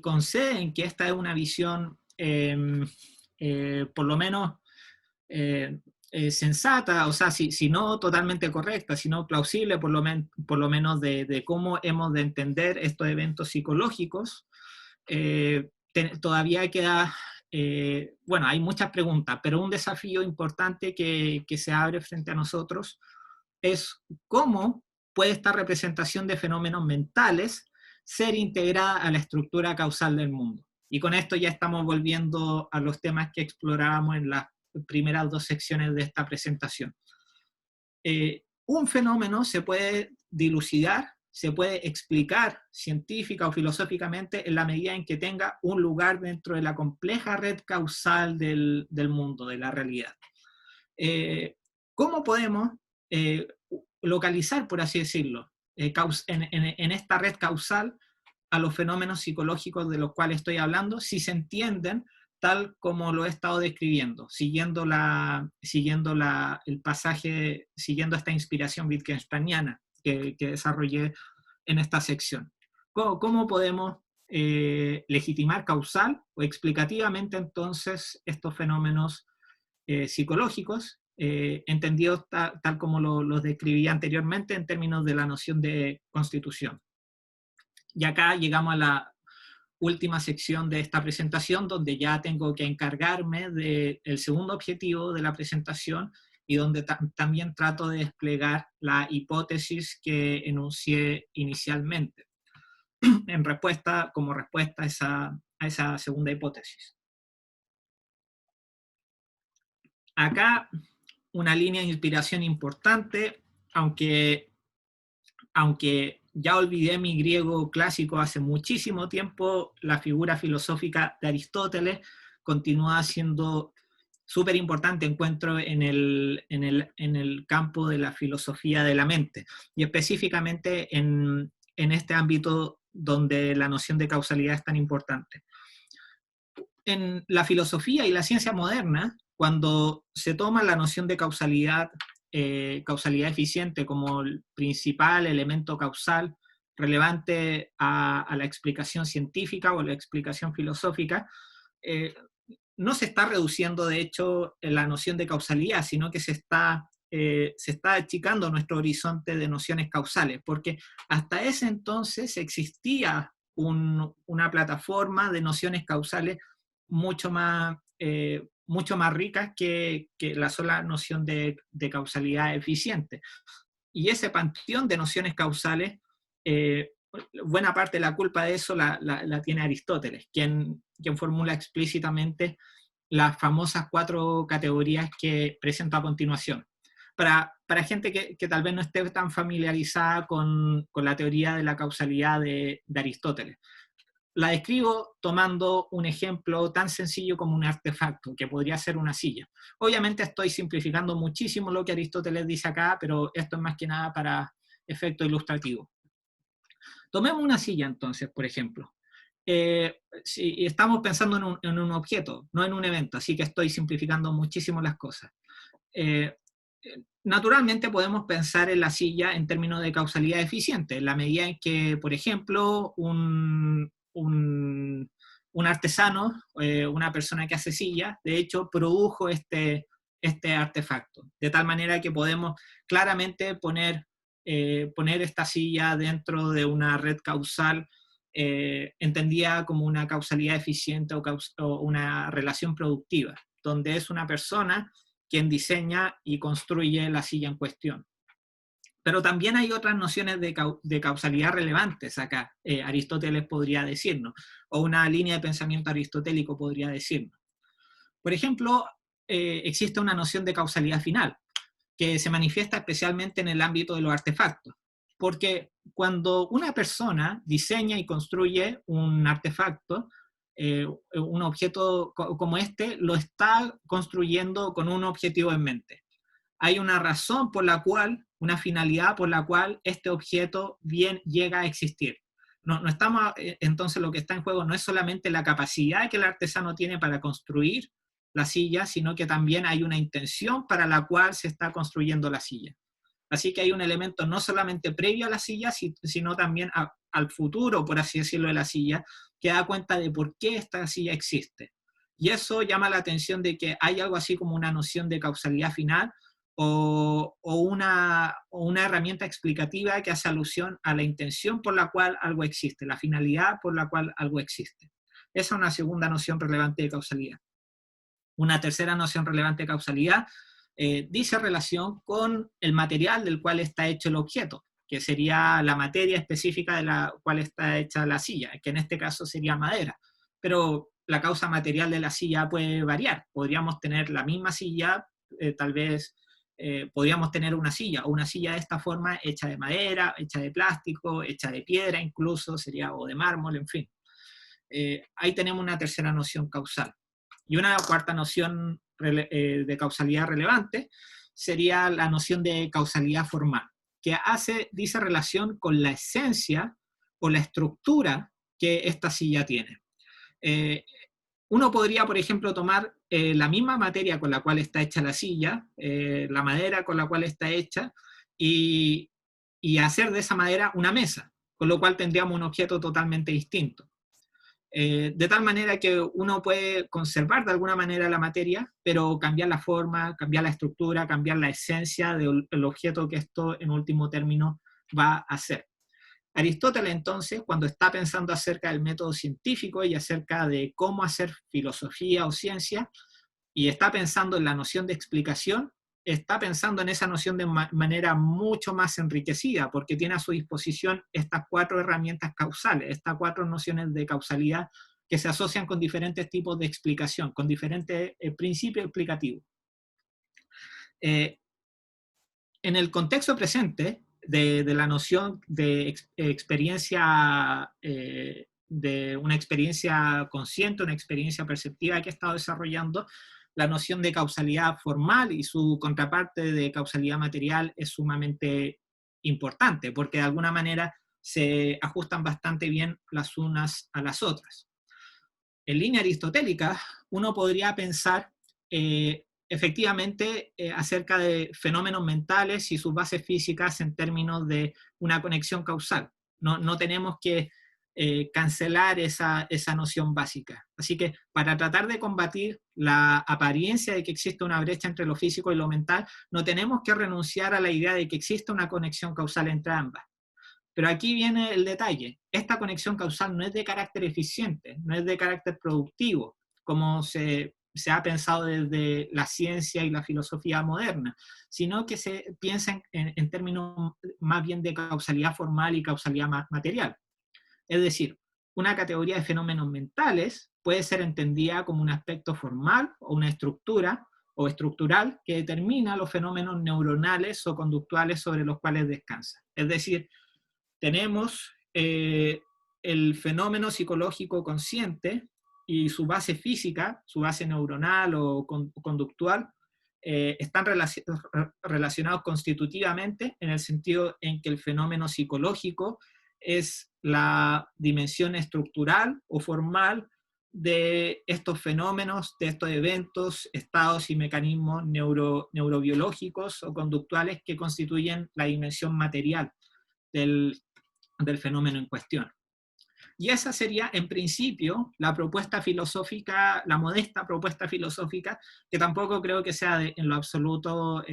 conceden que esta es una visión por lo menos sensata, o sea, si no totalmente correcta, sino plausible por lo menos de cómo hemos de entender estos eventos psicológicos, todavía queda, bueno, hay muchas preguntas, pero un desafío importante que se abre frente a nosotros es cómo puede esta representación de fenómenos mentales ser integrada a la estructura causal del mundo. Y con esto ya estamos volviendo a los temas que explorábamos en las primeras dos secciones de esta presentación. Un fenómeno se puede dilucidar, se puede explicar científica o filosóficamente en la medida en que tenga un lugar dentro de la compleja red causal del mundo, de la realidad. ¿Cómo podemos localizar, por así decirlo, en esta red causal a los fenómenos psicológicos de los cuales estoy hablando, si se entienden tal como lo he estado describiendo, siguiendo el pasaje, siguiendo esta inspiración wittgensteiniana que desarrollé en esta sección? ¿Cómo podemos legitimar causal o explicativamente entonces estos fenómenos psicológicos, entendidos tal como los describí anteriormente en términos de la noción de constitución? Y acá llegamos a la última sección de esta presentación, donde ya tengo que encargarme del segundo objetivo de la presentación y donde también trato de desplegar la hipótesis que enuncié inicialmente, como respuesta a esa segunda hipótesis. Acá una línea de inspiración importante, aunque ya olvidé mi griego clásico hace muchísimo tiempo, la figura filosófica de Aristóteles continúa siendo súper importante, encuentro en el campo de la filosofía de la mente, y específicamente en este ámbito donde la noción de causalidad es tan importante. En la filosofía y la ciencia moderna, cuando se toma la noción de causalidad eficiente como el principal elemento causal relevante a la explicación científica o la explicación filosófica, no se está reduciendo, de hecho, la noción de causalidad, sino que se está achicando nuestro horizonte de nociones causales, porque hasta ese entonces existía una plataforma de nociones causales mucho más ricas que la sola noción de causalidad eficiente. Y ese panteón de nociones causales, buena parte de la culpa de eso la tiene Aristóteles, quien formula explícitamente las famosas 4 categorías que presento a continuación. Para gente que tal vez no esté tan familiarizada con la teoría de la causalidad de Aristóteles. La describo tomando un ejemplo tan sencillo como un artefacto, que podría ser una silla. Obviamente estoy simplificando muchísimo lo que Aristóteles dice acá, pero esto es más que nada para efecto ilustrativo. Tomemos una silla entonces, por ejemplo. Si estamos pensando en un objeto, no en un evento, así que estoy simplificando muchísimo las cosas. Naturalmente podemos pensar en la silla en términos de causalidad eficiente, en la medida en que, por ejemplo, un artesano, una persona que hace sillas, de hecho produjo este artefacto, de tal manera que podemos claramente poner esta silla dentro de una red causal entendida como una causalidad eficiente o una relación productiva, donde es una persona quien diseña y construye la silla en cuestión. Pero también hay otras nociones de causalidad relevantes acá, Aristóteles podría decirnos, o una línea de pensamiento aristotélico podría decirnos. Por ejemplo, existe una noción de causalidad final, que se manifiesta especialmente en el ámbito de los artefactos, porque cuando una persona diseña y construye un artefacto, un objeto como este, lo está construyendo con un objetivo en mente. Hay una razón por la cual una finalidad por la cual este objeto bien llega a existir. No estamos, entonces lo que está en juego no es solamente la capacidad que el artesano tiene para construir la silla, sino que también hay una intención para la cual se está construyendo la silla. Así que hay un elemento no solamente previo a la silla, sino también al futuro, por así decirlo, de la silla, que da cuenta de por qué esta silla existe. Y eso llama la atención de que hay algo así como una noción de causalidad final o una herramienta explicativa que hace alusión a la intención por la cual algo existe, la finalidad por la cual algo existe. Esa es una segunda noción relevante de causalidad. Una tercera noción relevante de causalidad dice relación con el material del cual está hecho el objeto, que sería la materia específica de la cual está hecha la silla, que en este caso sería madera. Pero la causa material de la silla puede variar. Podríamos tener la misma silla, tal vez podríamos tener una silla, o una silla de esta forma hecha de madera, hecha de plástico, hecha de piedra incluso, sería, o de mármol, en fin. Ahí tenemos una tercera noción causal. Y una cuarta noción de causalidad relevante sería la noción de causalidad formal, que dice relación con la esencia o la estructura que esta silla tiene. Uno podría, por ejemplo, tomar la misma materia con la cual está hecha la silla, la madera con la cual está hecha, y hacer de esa madera una mesa, con lo cual tendríamos un objeto totalmente distinto. De tal manera que uno puede conservar de alguna manera la materia, pero cambiar la forma, cambiar la estructura, cambiar la esencia del objeto que esto en último término va a ser. Aristóteles entonces, cuando está pensando acerca del método científico y acerca de cómo hacer filosofía o ciencia, y está pensando en la noción de explicación, está pensando en esa noción de manera mucho más enriquecida, porque tiene a su disposición estas cuatro herramientas causales, estas cuatro nociones de causalidad que se asocian con diferentes tipos de explicación, con diferentes principios explicativos. En el contexto presente de la noción de experiencia, de una experiencia consciente, una experiencia perceptiva que he estado desarrollando, la noción de causalidad formal y su contraparte de causalidad material es sumamente importante, porque de alguna manera se ajustan bastante bien las unas a las otras. En línea aristotélica, uno podría pensar efectivamente acerca de fenómenos mentales y sus bases físicas en términos de una conexión causal. No tenemos que cancelar esa noción básica. Así que para tratar de combatir la apariencia de que existe una brecha entre lo físico y lo mental, no tenemos que renunciar a la idea de que existe una conexión causal entre ambas. Pero aquí viene el detalle. Esta conexión causal no es de carácter eficiente, no es de carácter productivo, como se ha pensado desde la ciencia y la filosofía moderna, sino que se piensa en términos más bien de causalidad formal y causalidad material. Es decir, una categoría de fenómenos mentales puede ser entendida como un aspecto formal o una estructura o estructural que determina los fenómenos neuronales o conductuales sobre los cuales descansa. Es decir, tenemos el fenómeno psicológico consciente y su base física, su base neuronal o conductual, están relacionados constitutivamente en el sentido en que el fenómeno psicológico es la dimensión estructural o formal de estos fenómenos, de estos eventos, estados y mecanismos neurobiológicos o conductuales que constituyen la dimensión material del fenómeno en cuestión. Y esa sería, en principio, la propuesta filosófica, la modesta propuesta filosófica, que tampoco creo que sea en lo absoluto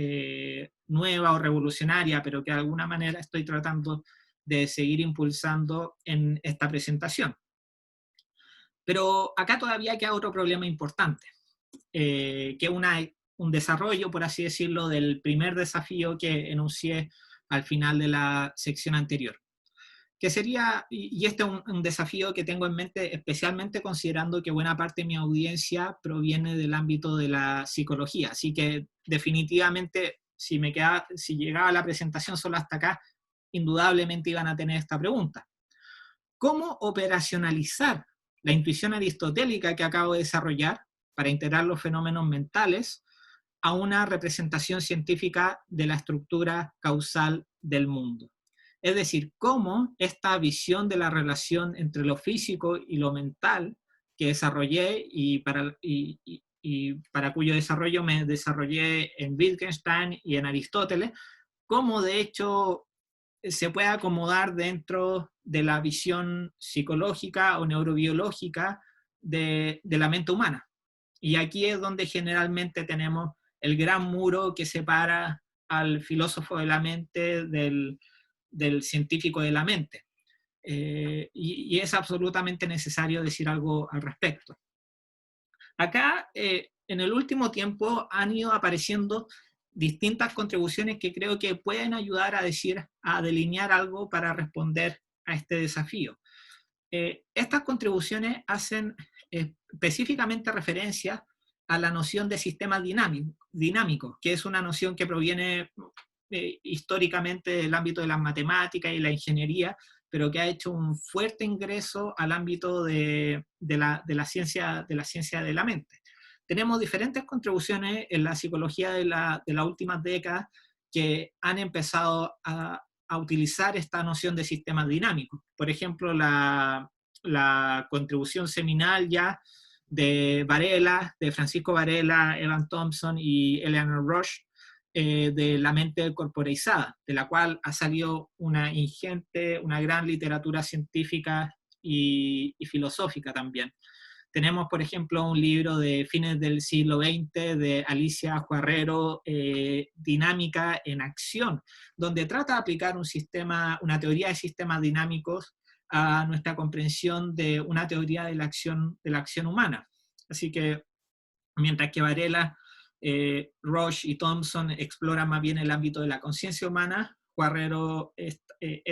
nueva o revolucionaria, pero que de alguna manera estoy tratando de seguir impulsando en esta presentación. Pero acá todavía queda otro problema importante, que es un desarrollo, por así decirlo, del primer desafío que enuncié al final de la sección anterior. Que sería, y este es un desafío que tengo en mente, especialmente considerando que buena parte de mi audiencia proviene del ámbito de la psicología. Así que definitivamente, si llegaba la presentación solo hasta acá, indudablemente iban a tener esta pregunta. ¿Cómo operacionalizar la intuición aristotélica que acabo de desarrollar para integrar los fenómenos mentales a una representación científica de la estructura causal del mundo. Es decir, cómo esta visión de la relación entre lo físico y lo mental que desarrollé y para cuyo desarrollo me desarrollé en Wittgenstein y en Aristóteles, cómo de hecho se puede acomodar dentro de la visión psicológica o neurobiológica de la mente humana. Y aquí es donde generalmente tenemos el gran muro que separa al filósofo de la mente del científico de la mente. Y es absolutamente necesario decir algo al respecto. Acá, en el último tiempo, han ido apareciendo distintas contribuciones que creo que pueden ayudar a delinear algo para responder a este desafío. Estas contribuciones hacen específicamente referencia a la noción de sistema dinámico, que es una noción que proviene históricamente del ámbito de las matemáticas y la ingeniería, pero que ha hecho un fuerte ingreso al ámbito de la ciencia de la mente. Tenemos diferentes contribuciones en la psicología de las últimas décadas que han empezado a utilizar esta noción de sistemas dinámicos. Por ejemplo, la contribución seminal ya de Varela, de Francisco Varela, Evan Thompson y Eleanor Roche, de la mente corporeizada, de la cual ha salido una gran literatura científica y filosófica también. Tenemos, por ejemplo, un libro de fines del siglo XX de Alicia Juarrero, Dinámica en Acción, donde trata de aplicar una teoría de sistemas dinámicos a nuestra comprensión de una teoría de la acción humana. Así que, mientras que Varela, Roche y Thompson exploran más bien el ámbito de la conciencia humana, Juarrero es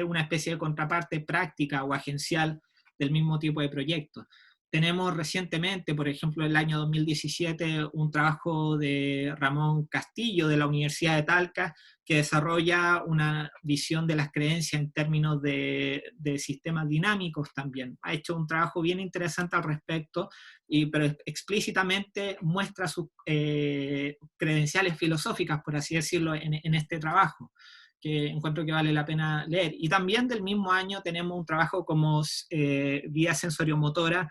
una especie de contraparte práctica o agencial del mismo tipo de proyectos. Tenemos recientemente, por ejemplo, en el año 2017, un trabajo de Ramón Castillo de la Universidad de Talca que desarrolla una visión de las creencias en términos de sistemas dinámicos también. Ha hecho un trabajo bien interesante al respecto, pero explícitamente muestra sus credenciales filosóficas, por así decirlo, en este trabajo, que encuentro que vale la pena leer. Y también del mismo año tenemos un trabajo como Vía Sensoriomotora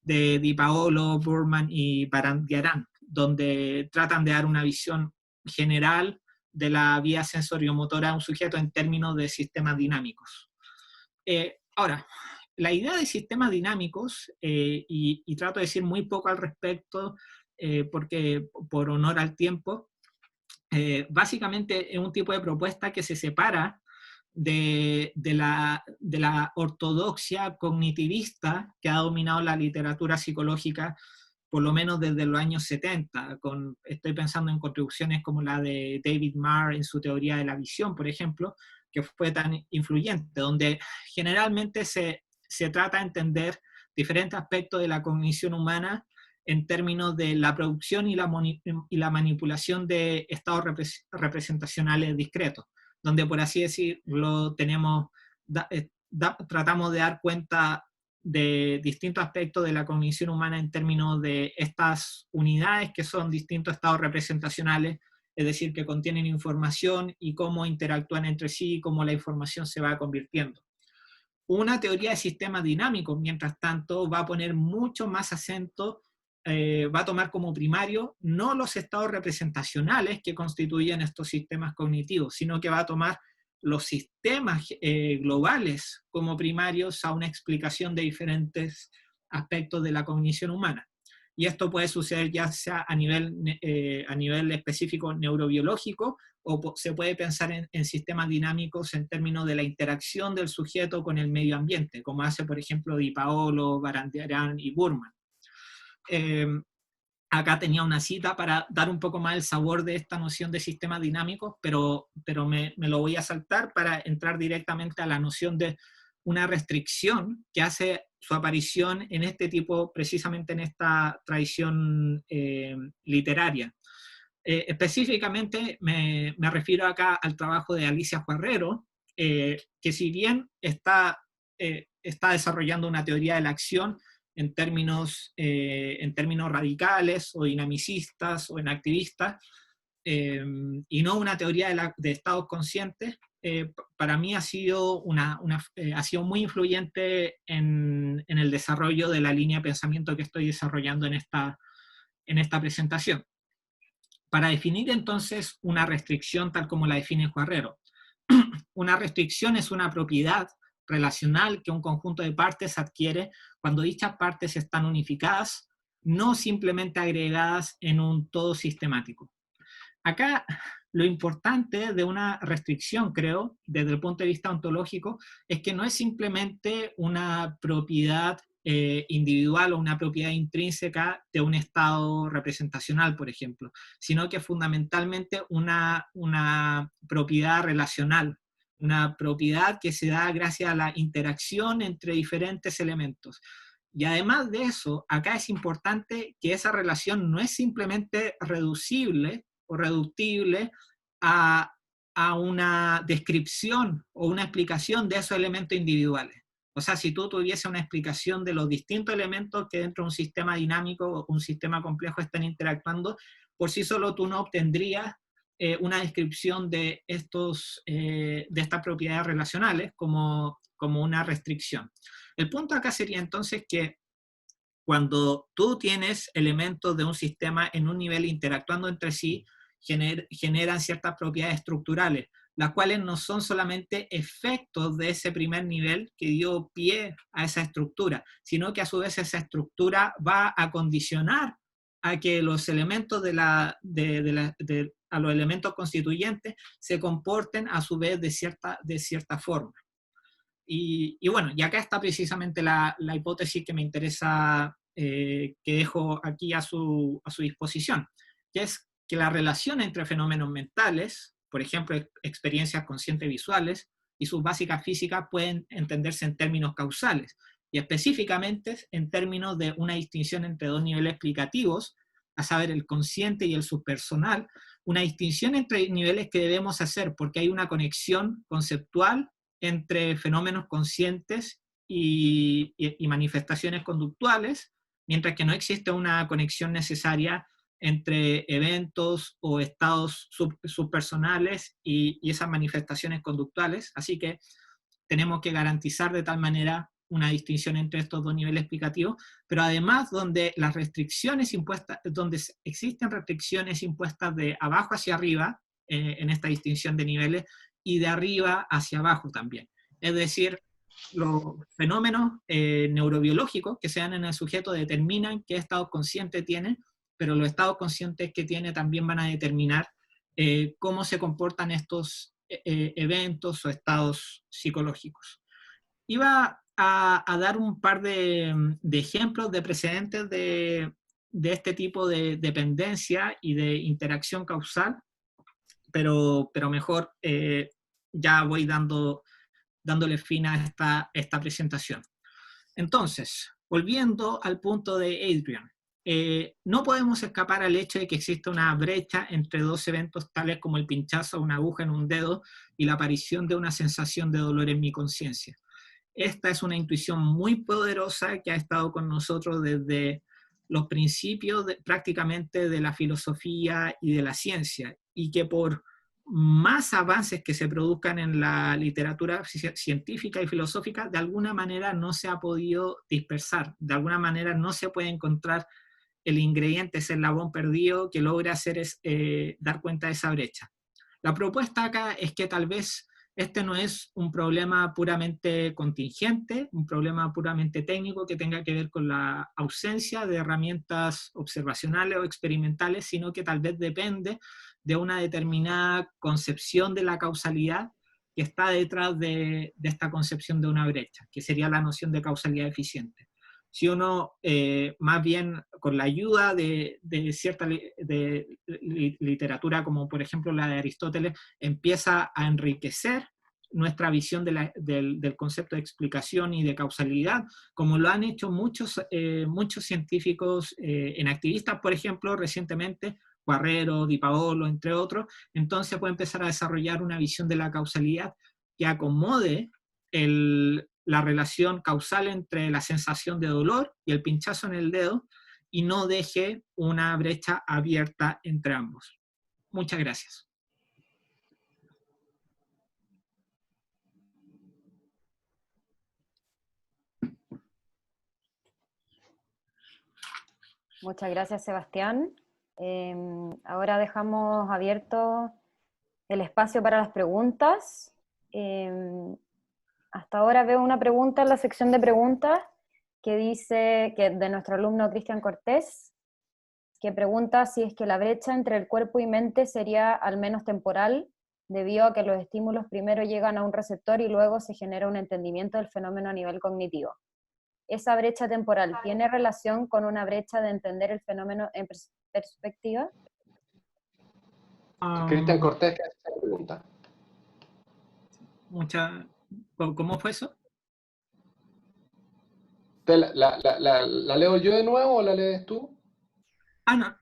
de Di Paolo, Burman y Barandiarán, donde tratan de dar una visión general de la vía sensoriomotora a un sujeto en términos de sistemas dinámicos. Ahora, la idea de sistemas dinámicos, y trato de decir muy poco al respecto, porque por honor al tiempo, básicamente es un tipo de propuesta que se separa de la ortodoxia cognitivista que ha dominado la literatura psicológica por lo menos desde los años 70. Estoy pensando en contribuciones como la de David Marr en su teoría de la visión, por ejemplo, que fue tan influyente, donde generalmente se trata de entender diferentes aspectos de la cognición humana en términos de la producción y la manipulación de estados representacionales discretos, donde, por así decirlo, tratamos de dar cuenta de distintos aspectos de la cognición humana en términos de estas unidades que son distintos estados representacionales, es decir, que contienen información y cómo interactúan entre sí y cómo la información se va convirtiendo. Una teoría de sistemas dinámicos, mientras tanto, va a poner mucho más acento, va a tomar como primario no los estados representacionales que constituyen estos sistemas cognitivos, sino que va a tomar los sistemas globales como primarios a una explicación de diferentes aspectos de la cognición humana. Y esto puede suceder ya sea a nivel específico neurobiológico, o se puede pensar en sistemas dinámicos en términos de la interacción del sujeto con el medio ambiente, como hace, por ejemplo, Di Paolo, Barandiarán y Burman. Acá tenía una cita para dar un poco más el sabor de esta noción de sistemas dinámicos, pero me lo voy a saltar para entrar directamente a la noción de una restricción que hace su aparición en este tipo, precisamente en esta tradición literaria. Específicamente me refiero acá al trabajo de Alicia Juarrero, que si bien está desarrollando una teoría de la acción en términos radicales o dinamicistas o en activistas, y no una teoría de estados conscientes, para mí ha sido, ha sido muy influyente en el desarrollo de la línea de pensamiento que estoy desarrollando en esta presentación. Para definir entonces una restricción tal como la define Guerrero, una restricción es una propiedad relacional que un conjunto de partes adquiere cuando dichas partes están unificadas, no simplemente agregadas en un todo sistemático. Acá lo importante de una restricción, creo, desde el punto de vista ontológico, es que no es simplemente una propiedad individual o una propiedad intrínseca de un estado representacional, por ejemplo, sino que fundamentalmente una propiedad relacional, una propiedad que se da gracias a la interacción entre diferentes elementos. Y además de eso, acá es importante que esa relación no es simplemente reducible o reductible a una descripción o una explicación de esos elementos individuales. O sea, si tú tuviese una explicación de los distintos elementos que dentro de un sistema dinámico o un sistema complejo están interactuando, por sí solo tú no obtendrías una descripción de estas propiedades relacionales como una restricción. El punto acá sería entonces que cuando tú tienes elementos de un sistema en un nivel interactuando entre sí, generan ciertas propiedades estructurales, las cuales no son solamente efectos de ese primer nivel que dio pie a esa estructura, sino que a su vez esa estructura va a condicionar a que los elementos a los elementos constituyentes se comporten a su vez de cierta forma. Y bueno, y acá está precisamente la hipótesis que me interesa, que dejo aquí a su disposición, que es que la relación entre fenómenos mentales, por ejemplo, experiencias conscientes visuales, y sus básicas físicas pueden entenderse en términos causales, y específicamente en términos de una distinción entre dos niveles explicativos, a saber, el consciente y el subpersonal, una distinción entre niveles que debemos hacer porque hay una conexión conceptual entre fenómenos conscientes y manifestaciones conductuales, mientras que no existe una conexión necesaria entre eventos o estados subpersonales y esas manifestaciones conductuales. Así que tenemos que garantizar de tal manera una distinción entre estos dos niveles explicativos, pero además donde las restricciones impuestas, donde existen restricciones impuestas de abajo hacia arriba, en esta distinción de niveles, y de arriba hacia abajo también. Es decir, los fenómenos neurobiológicos que se dan en el sujeto determinan qué estado consciente tiene, pero los estados conscientes que tiene también van a determinar cómo se comportan estos eventos o estados psicológicos. Iba a dar un par de ejemplos de precedentes de este tipo de dependencia y de interacción causal, pero mejor ya voy dándole fin a esta presentación. Entonces, volviendo al punto de Adrian, no podemos escapar al hecho de que existe una brecha entre dos eventos tales como el pinchazo de una aguja en un dedo y la aparición de una sensación de dolor en mi conciencia. Esta es una intuición muy poderosa que ha estado con nosotros desde los principios prácticamente de la filosofía y de la ciencia, y que por más avances que se produzcan en la literatura científica y filosófica, de alguna manera no se ha podido dispersar, de alguna manera no se puede encontrar el ingrediente, ese eslabón perdido que logra dar cuenta de esa brecha. La propuesta acá es que tal vez este no es un problema puramente contingente, un problema puramente técnico que tenga que ver con la ausencia de herramientas observacionales o experimentales, sino que tal vez depende de una determinada concepción de la causalidad que está detrás de esta concepción de una brecha, que sería la noción de causalidad eficiente. Si uno, más bien con la ayuda de cierta literatura, como por ejemplo la de Aristóteles, empieza a enriquecer nuestra visión del concepto de explicación y de causalidad, como lo han hecho muchos científicos enactivistas, por ejemplo, recientemente, Guerrero, Di Paolo, entre otros, entonces puede empezar a desarrollar una visión de la causalidad que acomode la relación causal entre la sensación de dolor y el pinchazo en el dedo y no deje una brecha abierta entre ambos. Muchas gracias. Muchas gracias, Sebastián. Ahora dejamos abierto el espacio para las preguntas. Hasta ahora veo una pregunta en la sección de preguntas que dice, que de nuestro alumno Cristian Cortés, que pregunta si es que la brecha entre el cuerpo y mente sería al menos temporal, debido a que los estímulos primero llegan a un receptor y luego se genera un entendimiento del fenómeno a nivel cognitivo. ¿Esa brecha temporal tiene relación con una brecha de entender el fenómeno en perspectiva? Cristian Cortés, ¿qué hace esa pregunta? ¿Cómo fue eso? ¿La leo yo de nuevo o la lees tú? No,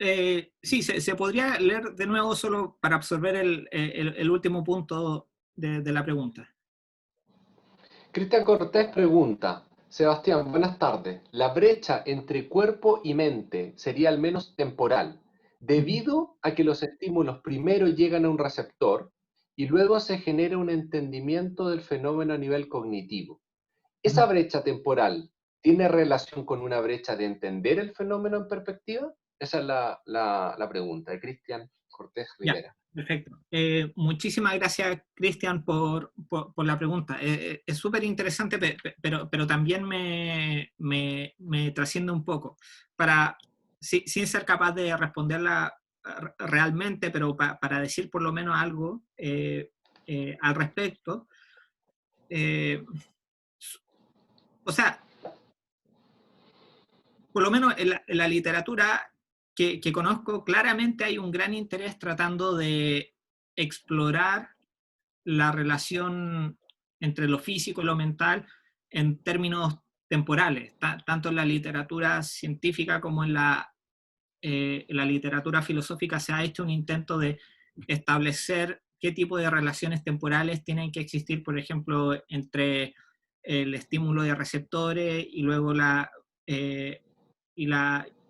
sí, se podría leer de nuevo solo para absorber el último punto de la pregunta. Cristian Cortés pregunta, Sebastián, buenas tardes. ¿La brecha entre cuerpo y mente sería al menos temporal, debido a que los estímulos primero llegan a un receptor y luego se genera un entendimiento del fenómeno a nivel cognitivo? ¿Esa brecha temporal tiene relación con una brecha de entender el fenómeno en perspectiva? Esa es la pregunta de Cristian Cortés Rivera. Perfecto. Muchísimas gracias, Cristian, por la pregunta. Es súper interesante, pero también me trasciende un poco. Sin ser capaz de responderla realmente, pero para decir por lo menos algo al respecto. O sea, por lo menos en la literatura que conozco, claramente hay un gran interés tratando de explorar la relación entre lo físico y lo mental en términos temporales, tanto en la literatura científica como en la literatura filosófica se ha hecho un intento de establecer qué tipo de relaciones temporales tienen que existir, por ejemplo, entre el estímulo de receptores y luego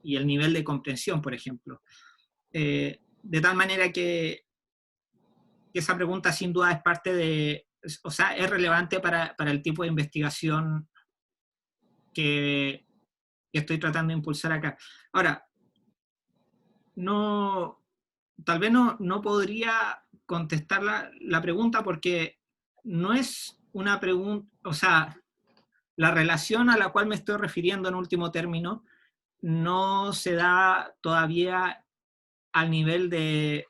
y el nivel de comprensión, por ejemplo. De tal manera que esa pregunta sin duda es parte de, o sea, es relevante para el tipo de investigación que estoy tratando de impulsar acá. Ahora, tal vez no podría contestar la pregunta porque no es una pregunta, o sea, la relación a la cual me estoy refiriendo en último término no se da todavía al nivel del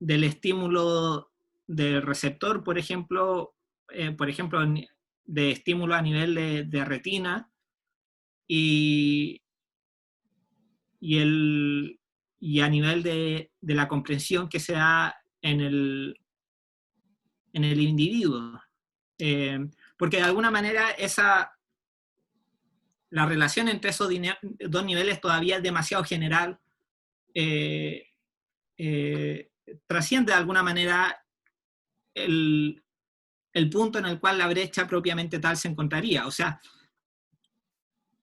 estímulo del receptor, por ejemplo, de estímulo a nivel de retina y a nivel de la comprensión que se da en el individuo. Porque de alguna manera la relación entre esos dos niveles todavía es demasiado general, trasciende de alguna manera el punto en el cual la brecha propiamente tal se encontraría. O sea,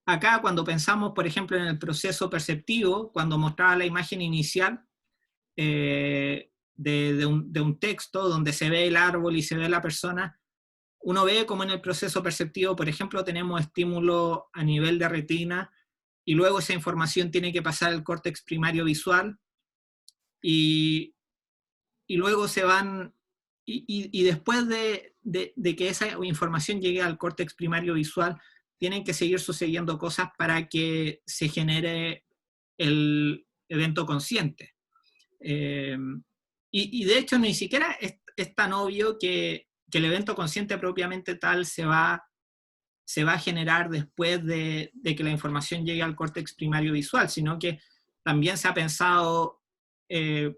acá cuando pensamos, por ejemplo, en el proceso perceptivo, cuando mostraba la imagen inicial de un texto donde se ve el árbol y se ve la persona, uno ve como en el proceso perceptivo, por ejemplo, tenemos estímulo a nivel de retina y luego esa información tiene que pasar al córtex primario visual y luego se van, y después de que esa información llegue al córtex primario visual, tienen que seguir sucediendo cosas para que se genere el evento consciente. Y de hecho ni siquiera es tan obvio que el evento consciente propiamente tal se va a generar después de que la información llegue al córtex primario visual, sino que también se ha pensado,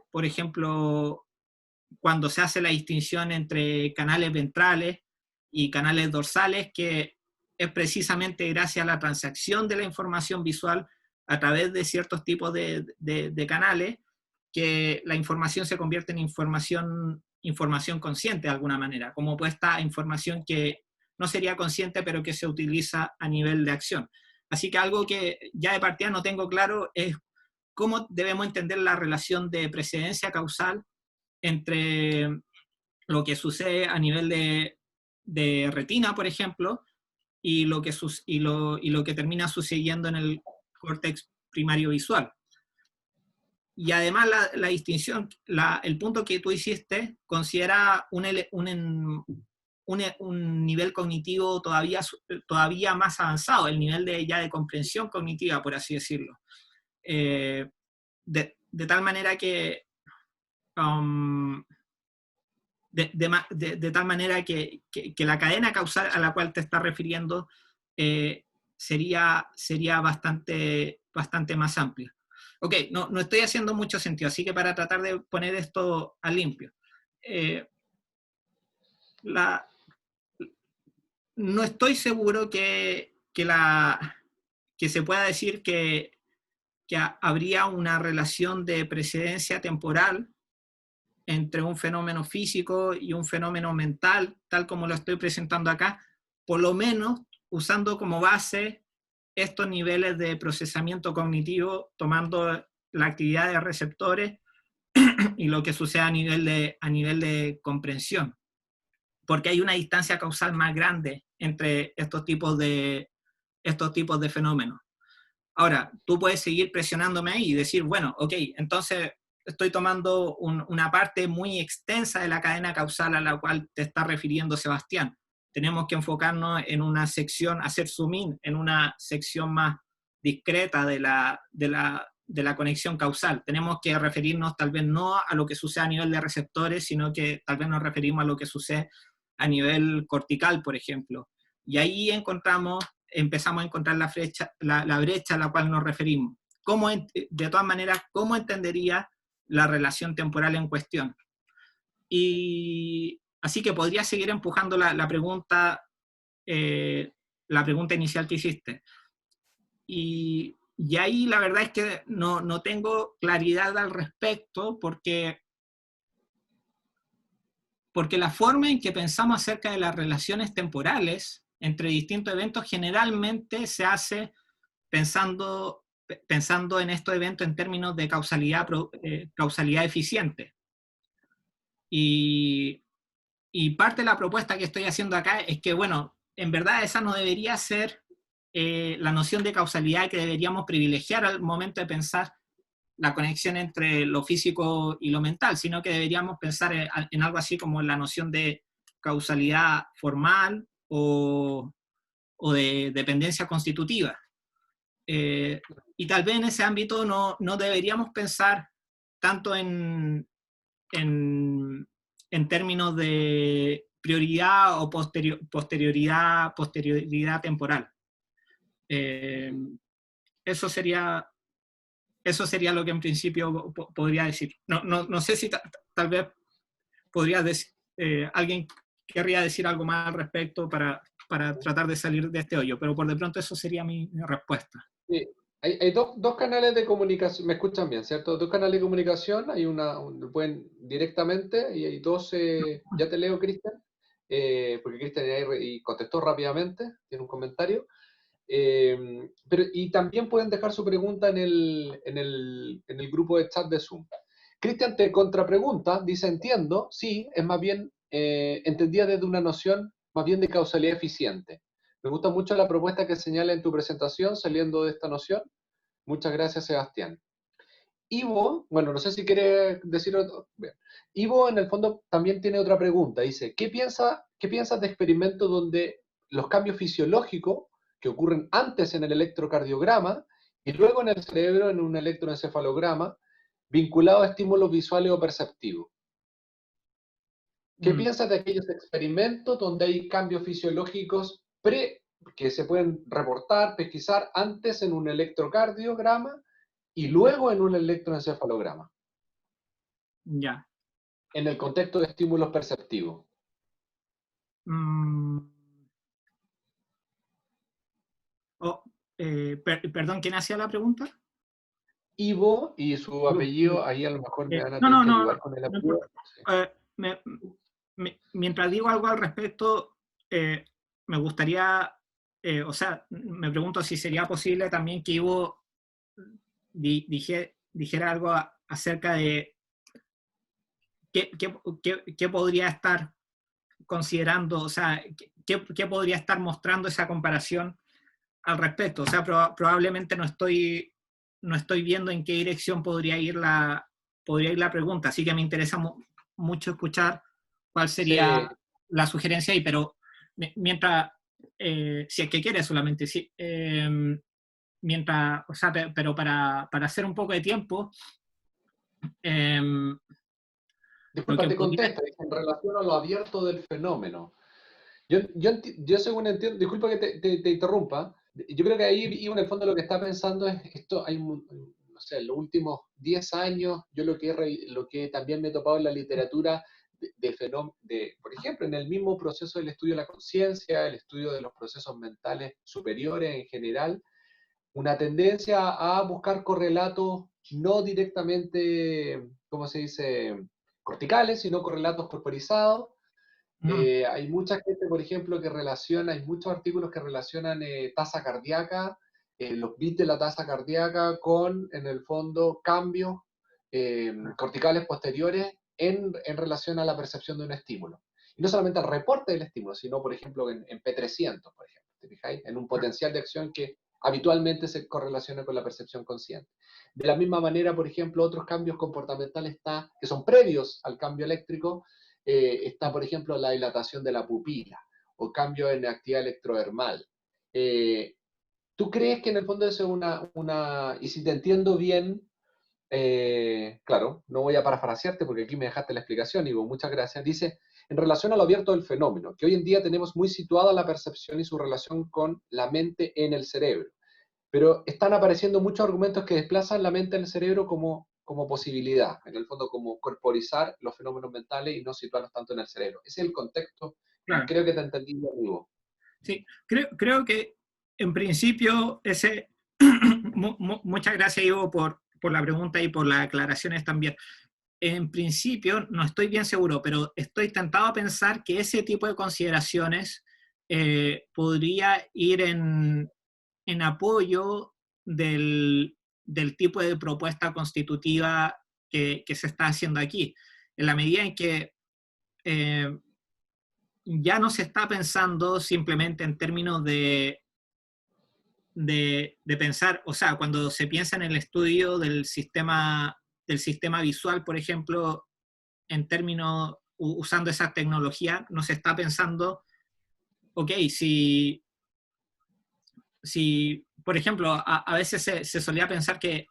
por ejemplo, cuando se hace la distinción entre canales ventrales y canales dorsales, que es precisamente gracias a la transacción de la información visual a través de ciertos tipos de canales, que la información se convierte en información consciente de alguna manera, como pues esta información que no sería consciente, pero que se utiliza a nivel de acción. Así que algo que ya de partida no tengo claro es cómo debemos entender la relación de precedencia causal entre lo que sucede a nivel de retina, por ejemplo, y lo que termina sucediendo en el córtex primario visual. Y además la distinción, el punto que tú hiciste, considera un nivel cognitivo todavía más avanzado, el nivel de comprensión cognitiva, por así decirlo. De tal manera que de tal manera que la cadena causal a la cual te estás refiriendo sería bastante más amplia. Ok, no estoy haciendo mucho sentido, así que para tratar de poner esto a limpio. No estoy seguro que se pueda decir que habría una relación de precedencia temporal entre un fenómeno físico y un fenómeno mental, tal como lo estoy presentando acá, por lo menos usando como base estos niveles de procesamiento cognitivo, tomando la actividad de receptores y lo que sucede a nivel de comprensión. Porque hay una distancia causal más grande entre estos tipos de fenómenos. Ahora, tú puedes seguir presionándome ahí y decir, bueno, ok, entonces estoy tomando una parte muy extensa de la cadena causal a la cual te está refiriendo Sebastián. Tenemos que enfocarnos en una sección, hacer zoom in en una sección más discreta de la conexión causal. Tenemos que referirnos tal vez no a lo que sucede a nivel de receptores, sino que tal vez nos referimos a lo que sucede a nivel cortical, por ejemplo. Y ahí empezamos a encontrar la brecha a la cual nos referimos. De todas maneras, ¿cómo entendería la relación temporal en cuestión? Y así que podría seguir empujando la pregunta inicial que hiciste. Y ahí la verdad es que no tengo claridad al respecto, porque la forma en que pensamos acerca de las relaciones temporales entre distintos eventos generalmente se hace pensando en estos eventos en términos de causalidad eficiente. Y parte de la propuesta que estoy haciendo acá es que, bueno, en verdad esa no debería ser la noción de causalidad que deberíamos privilegiar al momento de pensar la conexión entre lo físico y lo mental, sino que deberíamos pensar en algo así como la noción de causalidad formal o de dependencia constitutiva. Y tal vez en ese ámbito no deberíamos pensar tanto en términos de prioridad o posterioridad temporal. Eso sería lo que en principio podría decir. No sé si tal vez podría decir, alguien querría decir algo más al respecto para tratar de salir de este hoyo, pero por de pronto eso sería mi respuesta. Sí. Hay dos canales de comunicación, me escuchan bien, ¿cierto? Dos canales de comunicación, hay pueden directamente, y hay dos, ya te leo, Cristian, porque Cristian y contestó rápidamente, tiene un comentario. Y también pueden dejar su pregunta en el grupo de chat de Zoom. Cristian te contrapregunta, dice, entiendo, sí, es más bien, entendía desde una noción más bien de causalidad eficiente. Me gusta mucho la propuesta que señala en tu presentación, saliendo de esta noción. Muchas gracias, Sebastián. Ivo, bueno, no sé si quiere decir otro. Bien. Ivo, en el fondo, también tiene otra pregunta. Dice, ¿qué piensas de experimentos donde los cambios fisiológicos que ocurren antes en el electrocardiograma y luego en el cerebro en un electroencefalograma vinculados a estímulos visuales o perceptivos? ¿Qué piensas de aquellos experimentos donde hay cambios fisiológicos que se pueden reportar, pesquisar antes en un electrocardiograma y luego en un electroencefalograma? Ya. En el contexto de estímulos perceptivos. Perdón, ¿quién hacía la pregunta? Ivo, y su apellido, ahí a lo mejor me van a tener que ayudar con el apellido. Mientras digo algo al respecto, me gustaría, me pregunto si sería posible también que Ivo dijera algo acerca de qué podría estar considerando, o sea, qué podría estar mostrando esa comparación al respecto. O sea, probablemente no estoy viendo en qué dirección podría ir la pregunta, así que me interesa mucho escuchar cuál sería Sí. la sugerencia ahí, pero mientras, si es que quieres solamente, sí, mientras, o sea, pero para hacer un poco de tiempo, lo Disculpa, que te podría... contesto, dice, en relación a lo abierto del fenómeno. Yo según entiendo, disculpa que te interrumpa, yo creo que ahí iba en el fondo lo que está pensando es esto, no sé, en los últimos 10 años, yo lo que también me he topado en la literatura por ejemplo, en el mismo proceso del estudio de la conciencia, el estudio de los procesos mentales superiores en general, una tendencia a buscar correlatos no directamente, ¿cómo se dice?, corticales, sino correlatos corporizados. Hay mucha gente, por ejemplo, hay muchos artículos que relacionan tasa cardíaca, los bits de la tasa cardíaca con, en el fondo, cambios corticales posteriores en relación a la percepción de un estímulo. Y no solamente al reporte del estímulo, sino, por ejemplo, en P300, por ejemplo, ¿te fijáis? En un potencial de acción que habitualmente se correlaciona con la percepción consciente. De la misma manera, por ejemplo, otros cambios comportamentales que son previos al cambio eléctrico, está, por ejemplo, la dilatación de la pupila o cambio en actividad electrodermal. ¿Tú crees que en el fondo eso es y si te entiendo bien, claro, no voy a parafrasearte porque aquí me dejaste la explicación, Ivo, muchas gracias. Dice, en relación a lo abierto del fenómeno, que hoy en día tenemos muy situada la percepción y su relación con la mente en el cerebro, pero están apareciendo muchos argumentos que desplazan la mente en el cerebro como posibilidad, en el fondo como corporizar los fenómenos mentales y no situarlos tanto en el cerebro. Ese es el contexto, y Claro. creo que te entendí bien, Ivo. Sí, creo que en principio muchas gracias, Ivo, por la pregunta y por las aclaraciones también. En principio, no estoy bien seguro, pero estoy tentado a pensar que ese tipo de consideraciones podría ir en apoyo del tipo de propuesta constitutiva que se está haciendo aquí. En la medida en que ya no se está pensando simplemente en términos de pensar, o sea, cuando se piensa en el estudio del sistema visual, por ejemplo, en términos, usando esa tecnología, no se está pensando, ok, si por ejemplo, a veces se solía pensar que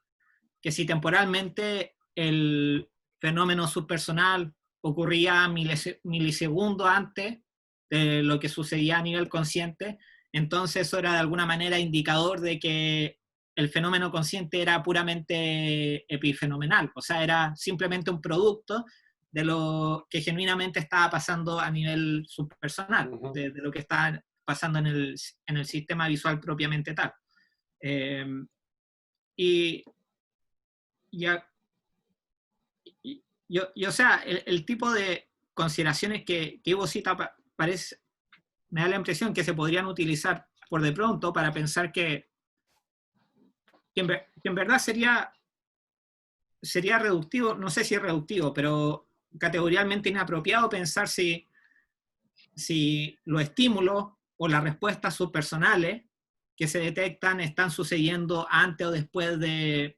si temporalmente el fenómeno subpersonal ocurría milisegundos antes de lo que sucedía a nivel consciente, entonces eso era de alguna manera indicador de que el fenómeno consciente era puramente epifenomenal, o sea, era simplemente un producto de lo que genuinamente estaba pasando a nivel subpersonal, de lo que estaba pasando en el sistema visual propiamente tal. Y o sea, el tipo de consideraciones que Ivo cita me da la impresión que se podrían utilizar por de pronto para pensar que en verdad sería reductivo, no sé si es reductivo, pero categorialmente inapropiado pensar si los estímulos o las respuestas subpersonales que se detectan están sucediendo antes o después del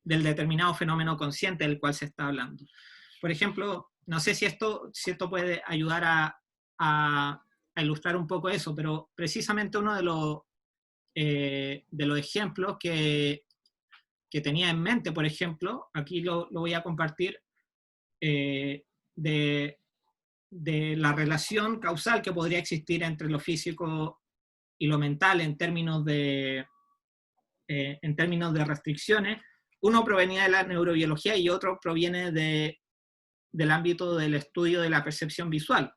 determinado fenómeno consciente del cual se está hablando. Por ejemplo, no sé si esto puede ayudar a ilustrar un poco eso, pero precisamente uno de los ejemplos que tenía en mente, por ejemplo, aquí lo voy a compartir, de la relación causal que podría existir entre lo físico y lo mental en términos de restricciones. Uno provenía de la neurobiología y otro proviene del ámbito del estudio de la percepción visual.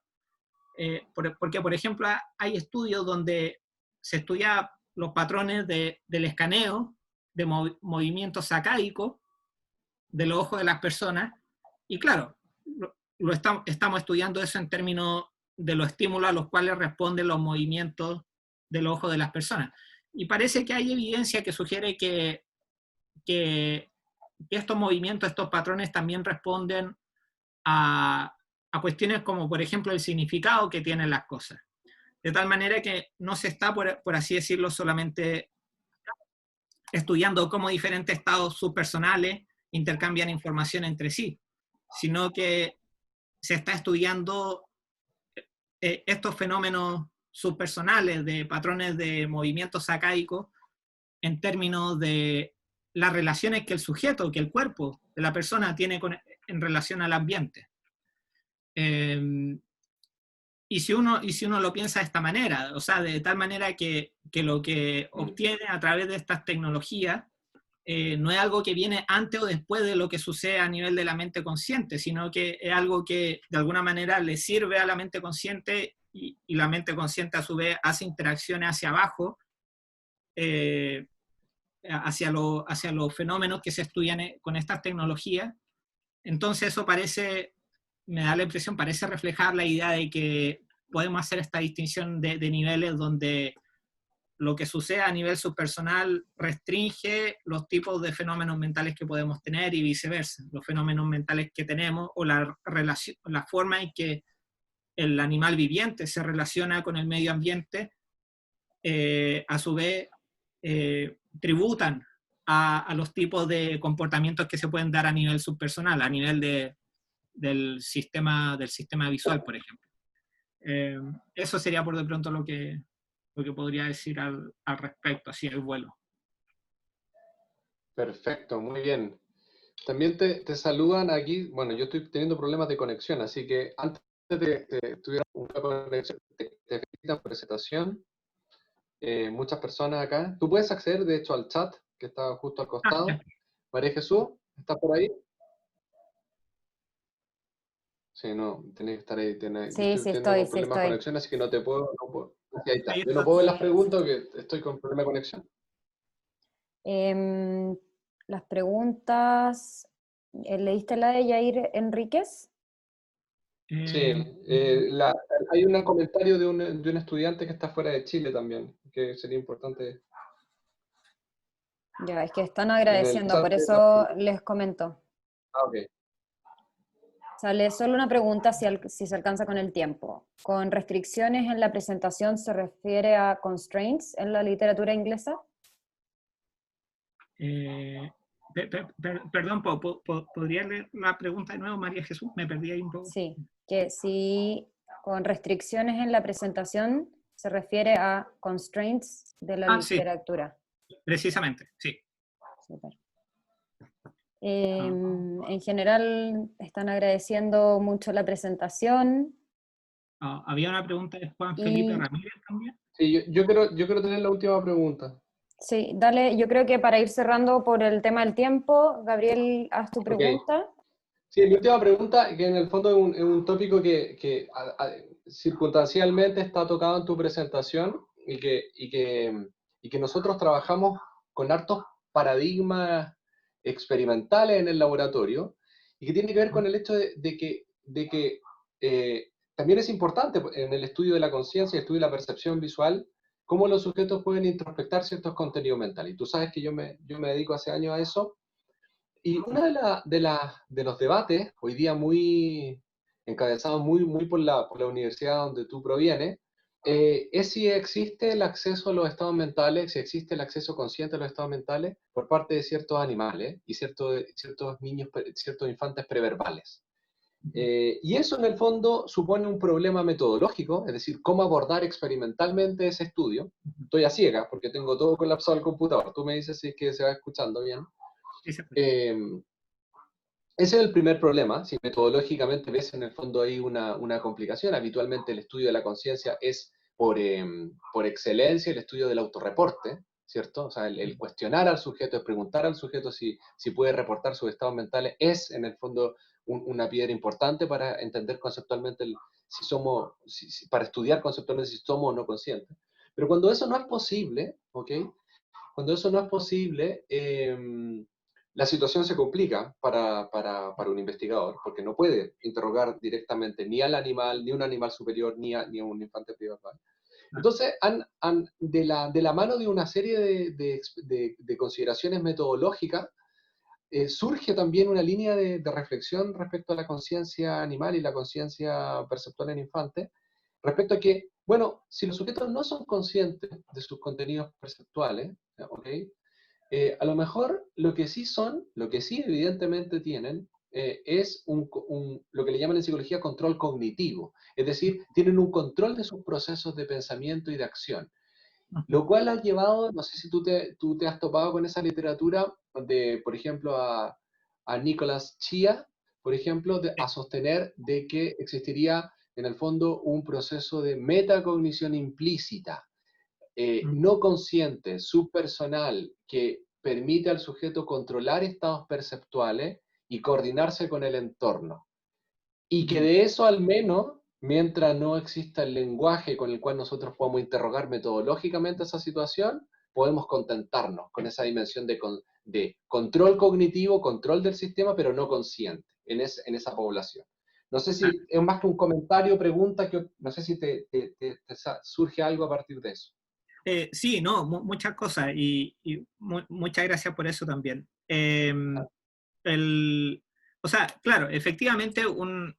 Porque, por ejemplo, hay estudios donde se estudia los patrones del escaneo de movimientos sacáicos de los ojos de las personas, y claro, estamos estudiando eso en términos de los estímulos a los cuales responden los movimientos del ojo de las personas. Y parece que hay evidencia que sugiere que estos movimientos, estos patrones también responden a cuestiones como, por ejemplo, el significado que tienen las cosas. De tal manera que no se está, por así decirlo, solamente estudiando cómo diferentes estados subpersonales intercambian información entre sí, sino que se está estudiando estos fenómenos subpersonales de patrones de movimientos sacaicos en términos de las relaciones que el sujeto, que el cuerpo de la persona tiene en relación al ambiente. Y si uno lo piensa de esta manera, o sea, de tal manera que lo que obtiene a través de estas tecnologías no es algo que viene antes o después de lo que sucede a nivel de la mente consciente, sino que es algo que de alguna manera le sirve a la mente consciente y la mente consciente a su vez hace interacciones hacia abajo, hacia los fenómenos que se estudian con estas tecnologías. Entonces eso me da la impresión, parece reflejar la idea de que podemos hacer esta distinción de niveles donde lo que sucede a nivel subpersonal restringe los tipos de fenómenos mentales que podemos tener y viceversa. Los fenómenos mentales que tenemos o la forma en que el animal viviente se relaciona con el medio ambiente, a su vez tributan a los tipos de comportamientos que se pueden dar a nivel subpersonal, a nivel del sistema visual, por ejemplo. Eso sería por de pronto lo que podría decir al respecto, así el vuelo. Perfecto, muy bien. También te saludan aquí, bueno, yo estoy teniendo problemas de conexión, así que antes de que tuviera una conexión, te felicitan por presentación. Muchas personas acá. Tú puedes acceder, de hecho, al chat que está justo al costado. María Jesús, ¿estás por ahí? Sí, no, tenés que estar ahí. Sí, Yo estoy teniendo problemas de conexión, así que no puedo. Sí, ahí está. Yo no puedo ver las preguntas porque estoy con problema de conexión. Las preguntas, ¿leíste la de Yair Enríquez? Sí, hay un comentario de un estudiante que está fuera de Chile también, que sería importante. Ya, es que están agradeciendo, por eso les comento. Ah, ok. Sale solo una pregunta si se alcanza con el tiempo. ¿Con restricciones en la presentación se refiere a constraints en la literatura inglesa? Perdón, ¿podría leer la pregunta de nuevo, María Jesús? Me perdí ahí un poco. Sí, que si con restricciones en la presentación se refiere a constraints de la literatura. Sí, precisamente, sí. Super. En general están agradeciendo mucho la presentación. Había una pregunta de Juan Felipe Ramírez también. Sí, yo quiero tener la última pregunta. Sí, dale, yo creo que para ir cerrando por el tema del tiempo, Gabriel, haz tu pregunta. Okay. Sí, mi última pregunta, que en el fondo es un tópico que circunstancialmente está tocado en tu presentación y que nosotros trabajamos con hartos paradigmas experimentales en el laboratorio y que tiene que ver con el hecho de que también es importante en el estudio de la conciencia y el estudio de la percepción visual cómo los sujetos pueden introspectar ciertos contenidos mentales. Y tú sabes que yo me dedico hace años a eso. Y uno de los debates, hoy día muy encabezados muy por la universidad donde tú provienes, es si existe el acceso a los estados mentales, si existe el acceso consciente a los estados mentales por parte de ciertos animales y ciertos niños, ciertos infantes preverbales. Y eso en el fondo supone un problema metodológico, es decir, cómo abordar experimentalmente ese estudio. Estoy a ciegas porque tengo todo colapsado al computador. Tú me dices si es que se va escuchando bien. Ese es el primer problema. Si metodológicamente ves en el fondo ahí una complicación, habitualmente el estudio de la conciencia es por excelencia el estudio del autorreporte, ¿cierto? O sea, el cuestionar al sujeto, el preguntar al sujeto si puede reportar sus estados mentales, es en el fondo una piedra importante para entender conceptualmente para estudiar conceptualmente si somos o no conscientes. Pero cuando eso no es posible, ¿ok? Cuando eso no es posible, la situación se complica para un investigador, porque no puede interrogar directamente ni al animal, ni a un animal superior, ni a un infante preverbal. Entonces, de la mano de una serie de consideraciones metodológicas, surge también una línea de reflexión respecto a la conciencia animal y la conciencia perceptual en infantes, respecto a que, bueno, si los sujetos no son conscientes de sus contenidos perceptuales, ¿ok? A lo mejor lo que sí evidentemente tienen, es lo que le llaman en psicología control cognitivo, es decir, tienen un control de sus procesos de pensamiento y de acción. Lo cual ha llevado, no sé si tú te has topado con esa literatura de, por ejemplo, a Nicholas Chia, por ejemplo, a sostener de que existiría en el fondo un proceso de metacognición implícita, no consciente, subpersonal, que permite al sujeto controlar estados perceptuales y coordinarse con el entorno. Y que de eso al menos, mientras no exista el lenguaje con el cual nosotros podamos interrogar metodológicamente esa situación, podemos contentarnos con esa dimensión de control cognitivo, control del sistema, pero no consciente en esa población. No sé si es más que un comentario, pregunta, no sé si te surge algo a partir de eso. Sí, no, muchas cosas y muchas gracias por eso también. O sea, claro, efectivamente un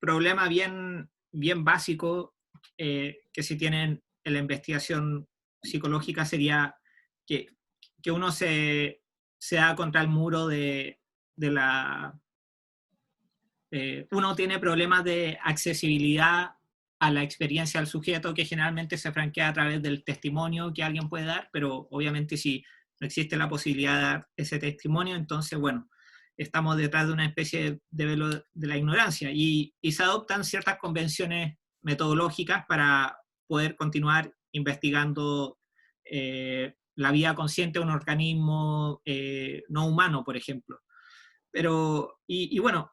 problema bien básico que si tienen en la investigación psicológica sería que uno se da contra el muro de la... uno tiene problemas de accesibilidad a la experiencia del sujeto, que generalmente se franquea a través del testimonio que alguien puede dar, pero obviamente si no existe la posibilidad de dar ese testimonio, entonces, bueno, estamos detrás de una especie de velo de la ignorancia y se adoptan ciertas convenciones metodológicas para poder continuar investigando la vida consciente de un organismo no humano, por ejemplo. Pero, y bueno,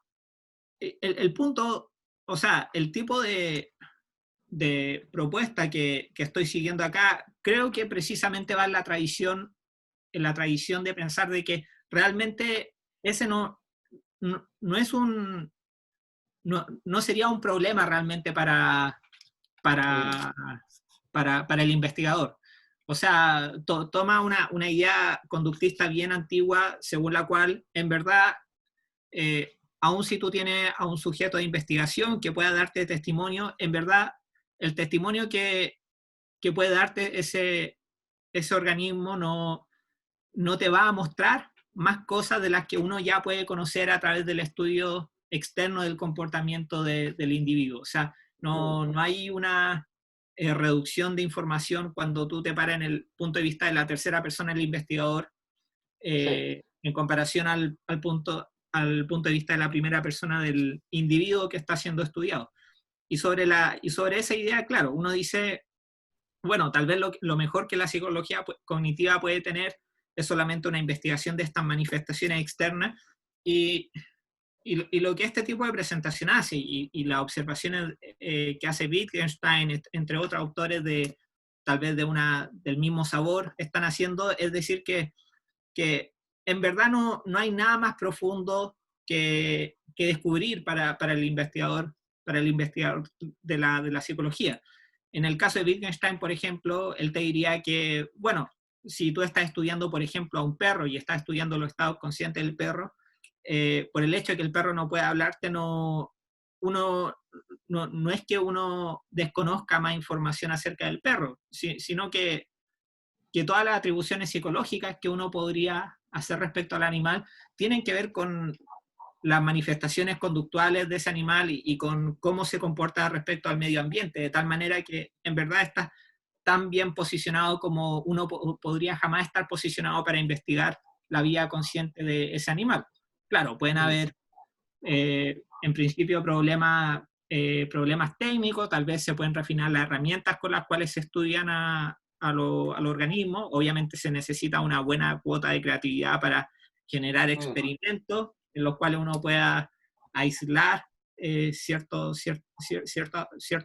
el punto, o sea, el tipo de propuesta que estoy siguiendo acá, creo que precisamente va en la tradición de pensar de que realmente ese no es no sería un problema realmente para el investigador. O sea, toma una idea conductista bien antigua, según la cual, en verdad, aun si tú tienes a un sujeto de investigación que pueda darte testimonio, en verdad, el testimonio que puede darte ese organismo no te va a mostrar más cosas de las que uno ya puede conocer a través del estudio externo del comportamiento del individuo. O sea, no hay una reducción de información cuando tú te paras en el punto de vista de la tercera persona del investigador, Sí. en comparación al punto de vista de la primera persona del individuo que está siendo estudiado. Y sobre esa idea, claro, uno dice, bueno, tal vez lo mejor que la psicología cognitiva puede tener es solamente una investigación de estas manifestaciones externas y lo que este tipo de presentación hace y las observaciones que hace Wittgenstein, entre otros autores tal vez del mismo sabor, están haciendo, es decir, que en verdad no hay nada más profundo que descubrir para el investigador de la psicología. En el caso de Wittgenstein, por ejemplo, él te diría que, bueno, si tú estás estudiando, por ejemplo, a un perro y estás estudiando los estados conscientes del perro, por el hecho de que el perro no puede hablarte, no es que uno desconozca más información acerca del perro, sino que todas las atribuciones psicológicas que uno podría hacer respecto al animal tienen que ver con las manifestaciones conductuales de ese animal y con cómo se comporta respecto al medio ambiente, de tal manera que en verdad está tan bien posicionado como uno podría jamás estar posicionado para investigar la vida consciente de ese animal. Claro, pueden haber en principio problemas técnicos, tal vez se pueden refinar las herramientas con las cuales se estudian al organismo. Obviamente se necesita una buena cuota de creatividad para generar experimentos en los cuales uno pueda aislar cierto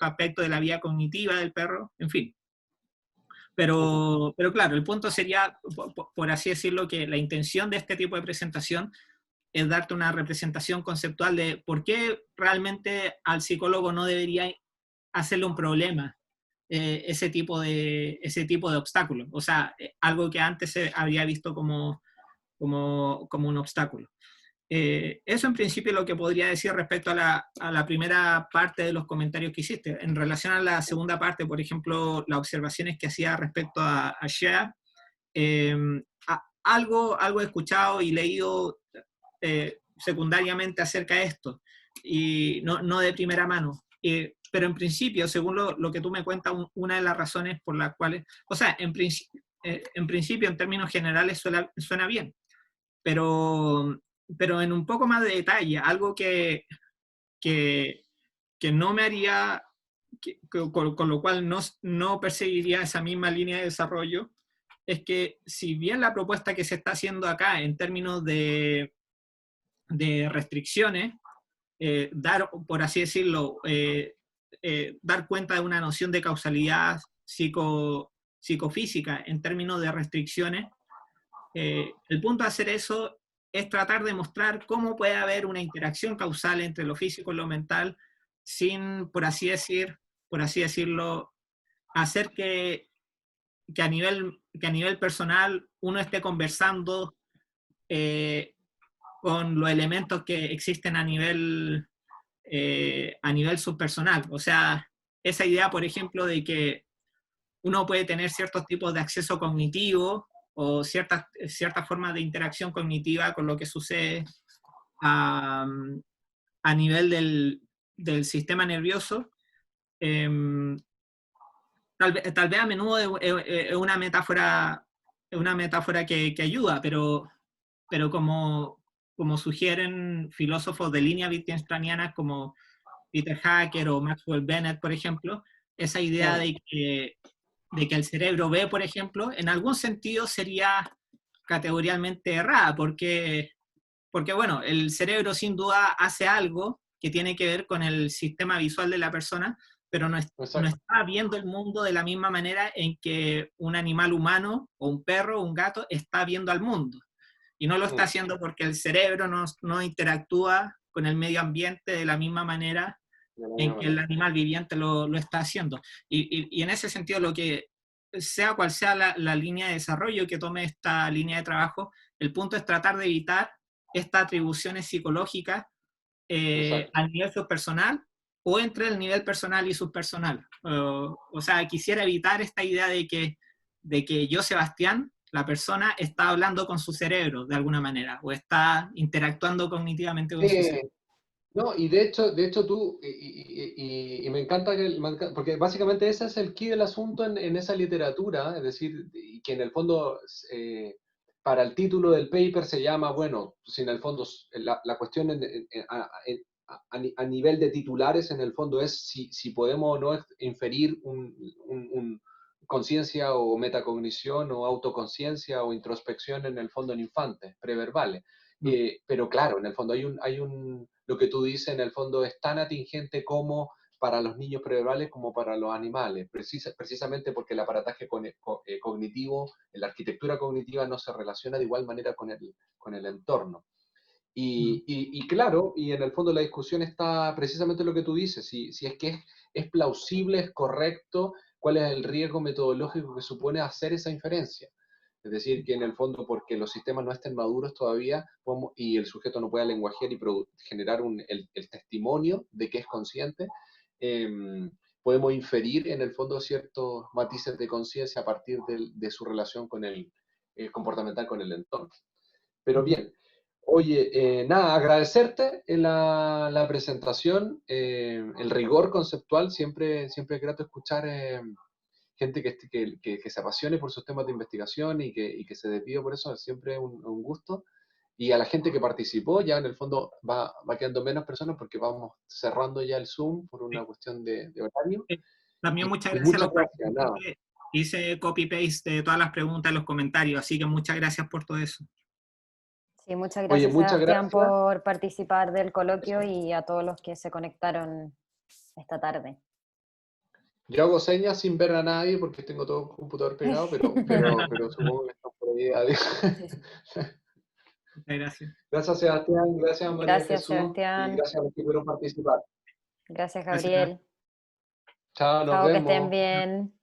aspecto de la vida cognitiva del perro, en fin. Pero claro, el punto sería, por así decirlo, que la intención de este tipo de presentación es darte una representación conceptual de por qué realmente al psicólogo no debería hacerle un problema ese tipo de obstáculos. O sea, algo que antes se habría visto como un obstáculo. Eso en principio es lo que podría decir respecto a la primera parte de los comentarios que hiciste. En relación a la segunda parte, por ejemplo, las observaciones que hacía respecto a Shea, algo he escuchado y leído secundariamente acerca de esto, y no de primera mano. Pero en principio, según lo que tú me cuentas, una de las razones por las cuales, o sea, en principio, en términos generales, suena bien, pero en un poco más de detalle, algo que no me haría, con lo cual no perseguiría esa misma línea de desarrollo, es que si bien la propuesta que se está haciendo acá en términos de restricciones, dar, por así decirlo, dar cuenta de una noción de causalidad psicofísica en términos de restricciones, el punto de hacer eso es tratar de mostrar cómo puede haber una interacción causal entre lo físico y lo mental sin, por así decirlo, hacer que a nivel personal uno esté conversando con los elementos que existen a nivel subpersonal. O sea, esa idea, por ejemplo, de que uno puede tener ciertos tipos de acceso cognitivo o ciertas formas de interacción cognitiva con lo que sucede a nivel del sistema nervioso. Tal vez a menudo es una metáfora que ayuda, pero como sugieren filósofos de línea wittgensteiniana como Peter Hacker o Maxwell Bennett, por ejemplo, esa idea de que el cerebro ve, por ejemplo, en algún sentido sería categorialmente errada, porque bueno, el cerebro sin duda hace algo que tiene que ver con el sistema visual de la persona, pero no está viendo el mundo de la misma manera en que un animal humano, o un perro, o un gato, está viendo al mundo. Y no lo está haciendo porque el cerebro no interactúa con el medio ambiente de la misma manera en que el animal viviente lo está haciendo. Y en ese sentido, lo que sea cual sea la línea de desarrollo que tome esta línea de trabajo, el punto es tratar de evitar estas atribuciones psicológicas a nivel subpersonal o entre el nivel personal y subpersonal. O sea, quisiera evitar esta idea de que yo, Sebastián, la persona, está hablando con su cerebro de alguna manera, o está interactuando cognitivamente con su cerebro. No, y de hecho tú, y me encanta porque básicamente ese es el key del asunto en esa literatura, es decir, y que en el fondo, para el título del paper se llama, bueno, si en el fondo la cuestión a nivel de titulares, en el fondo es si podemos o no inferir conciencia o metacognición o autoconciencia o introspección en el fondo en infantes, preverbales. Pero claro, en el fondo lo que tú dices en el fondo es tan atingente como para los niños preverbales como para los animales, precisamente porque el aparataje cognitivo, la arquitectura cognitiva no se relaciona de igual manera con el entorno. Y claro, y en el fondo la discusión está precisamente lo que tú dices, si es que es plausible, es correcto, cuál es el riesgo metodológico que supone hacer esa inferencia. Es decir, que en el fondo, porque los sistemas no estén maduros todavía y el sujeto no pueda lenguajear y generar el testimonio de que es consciente, podemos inferir en el fondo ciertos matices de conciencia a partir de su relación con el comportamental con el entorno. Pero bien, oye, nada, agradecerte la presentación, el rigor conceptual, siempre es grato escuchar gente que se apasione por sus temas de investigación y que se desvíe por eso, es siempre un gusto. Y a la gente que participó, ya en el fondo va quedando menos personas porque vamos cerrando ya el Zoom por una cuestión de horario. También muchas gracias muchas a los gracias, nada. participantes. Hice copy-paste de todas las preguntas en los comentarios, así que muchas gracias por todo eso. Sí, muchas Oye, gracias, muchas Sebastián, gracias. por participar del coloquio y a todos los que se conectaron esta tarde. Yo hago señas sin ver a nadie porque tengo todo el computador pegado, pero supongo que están por ahí. Muchas gracias. Gracias, Sebastián. Gracias, María Gracias, Jesús. Y Sebastián. gracias a los que pudieron participar. Gracias, Gracias. Gabriel. Chao, nos Chao, que vemos. estén bien.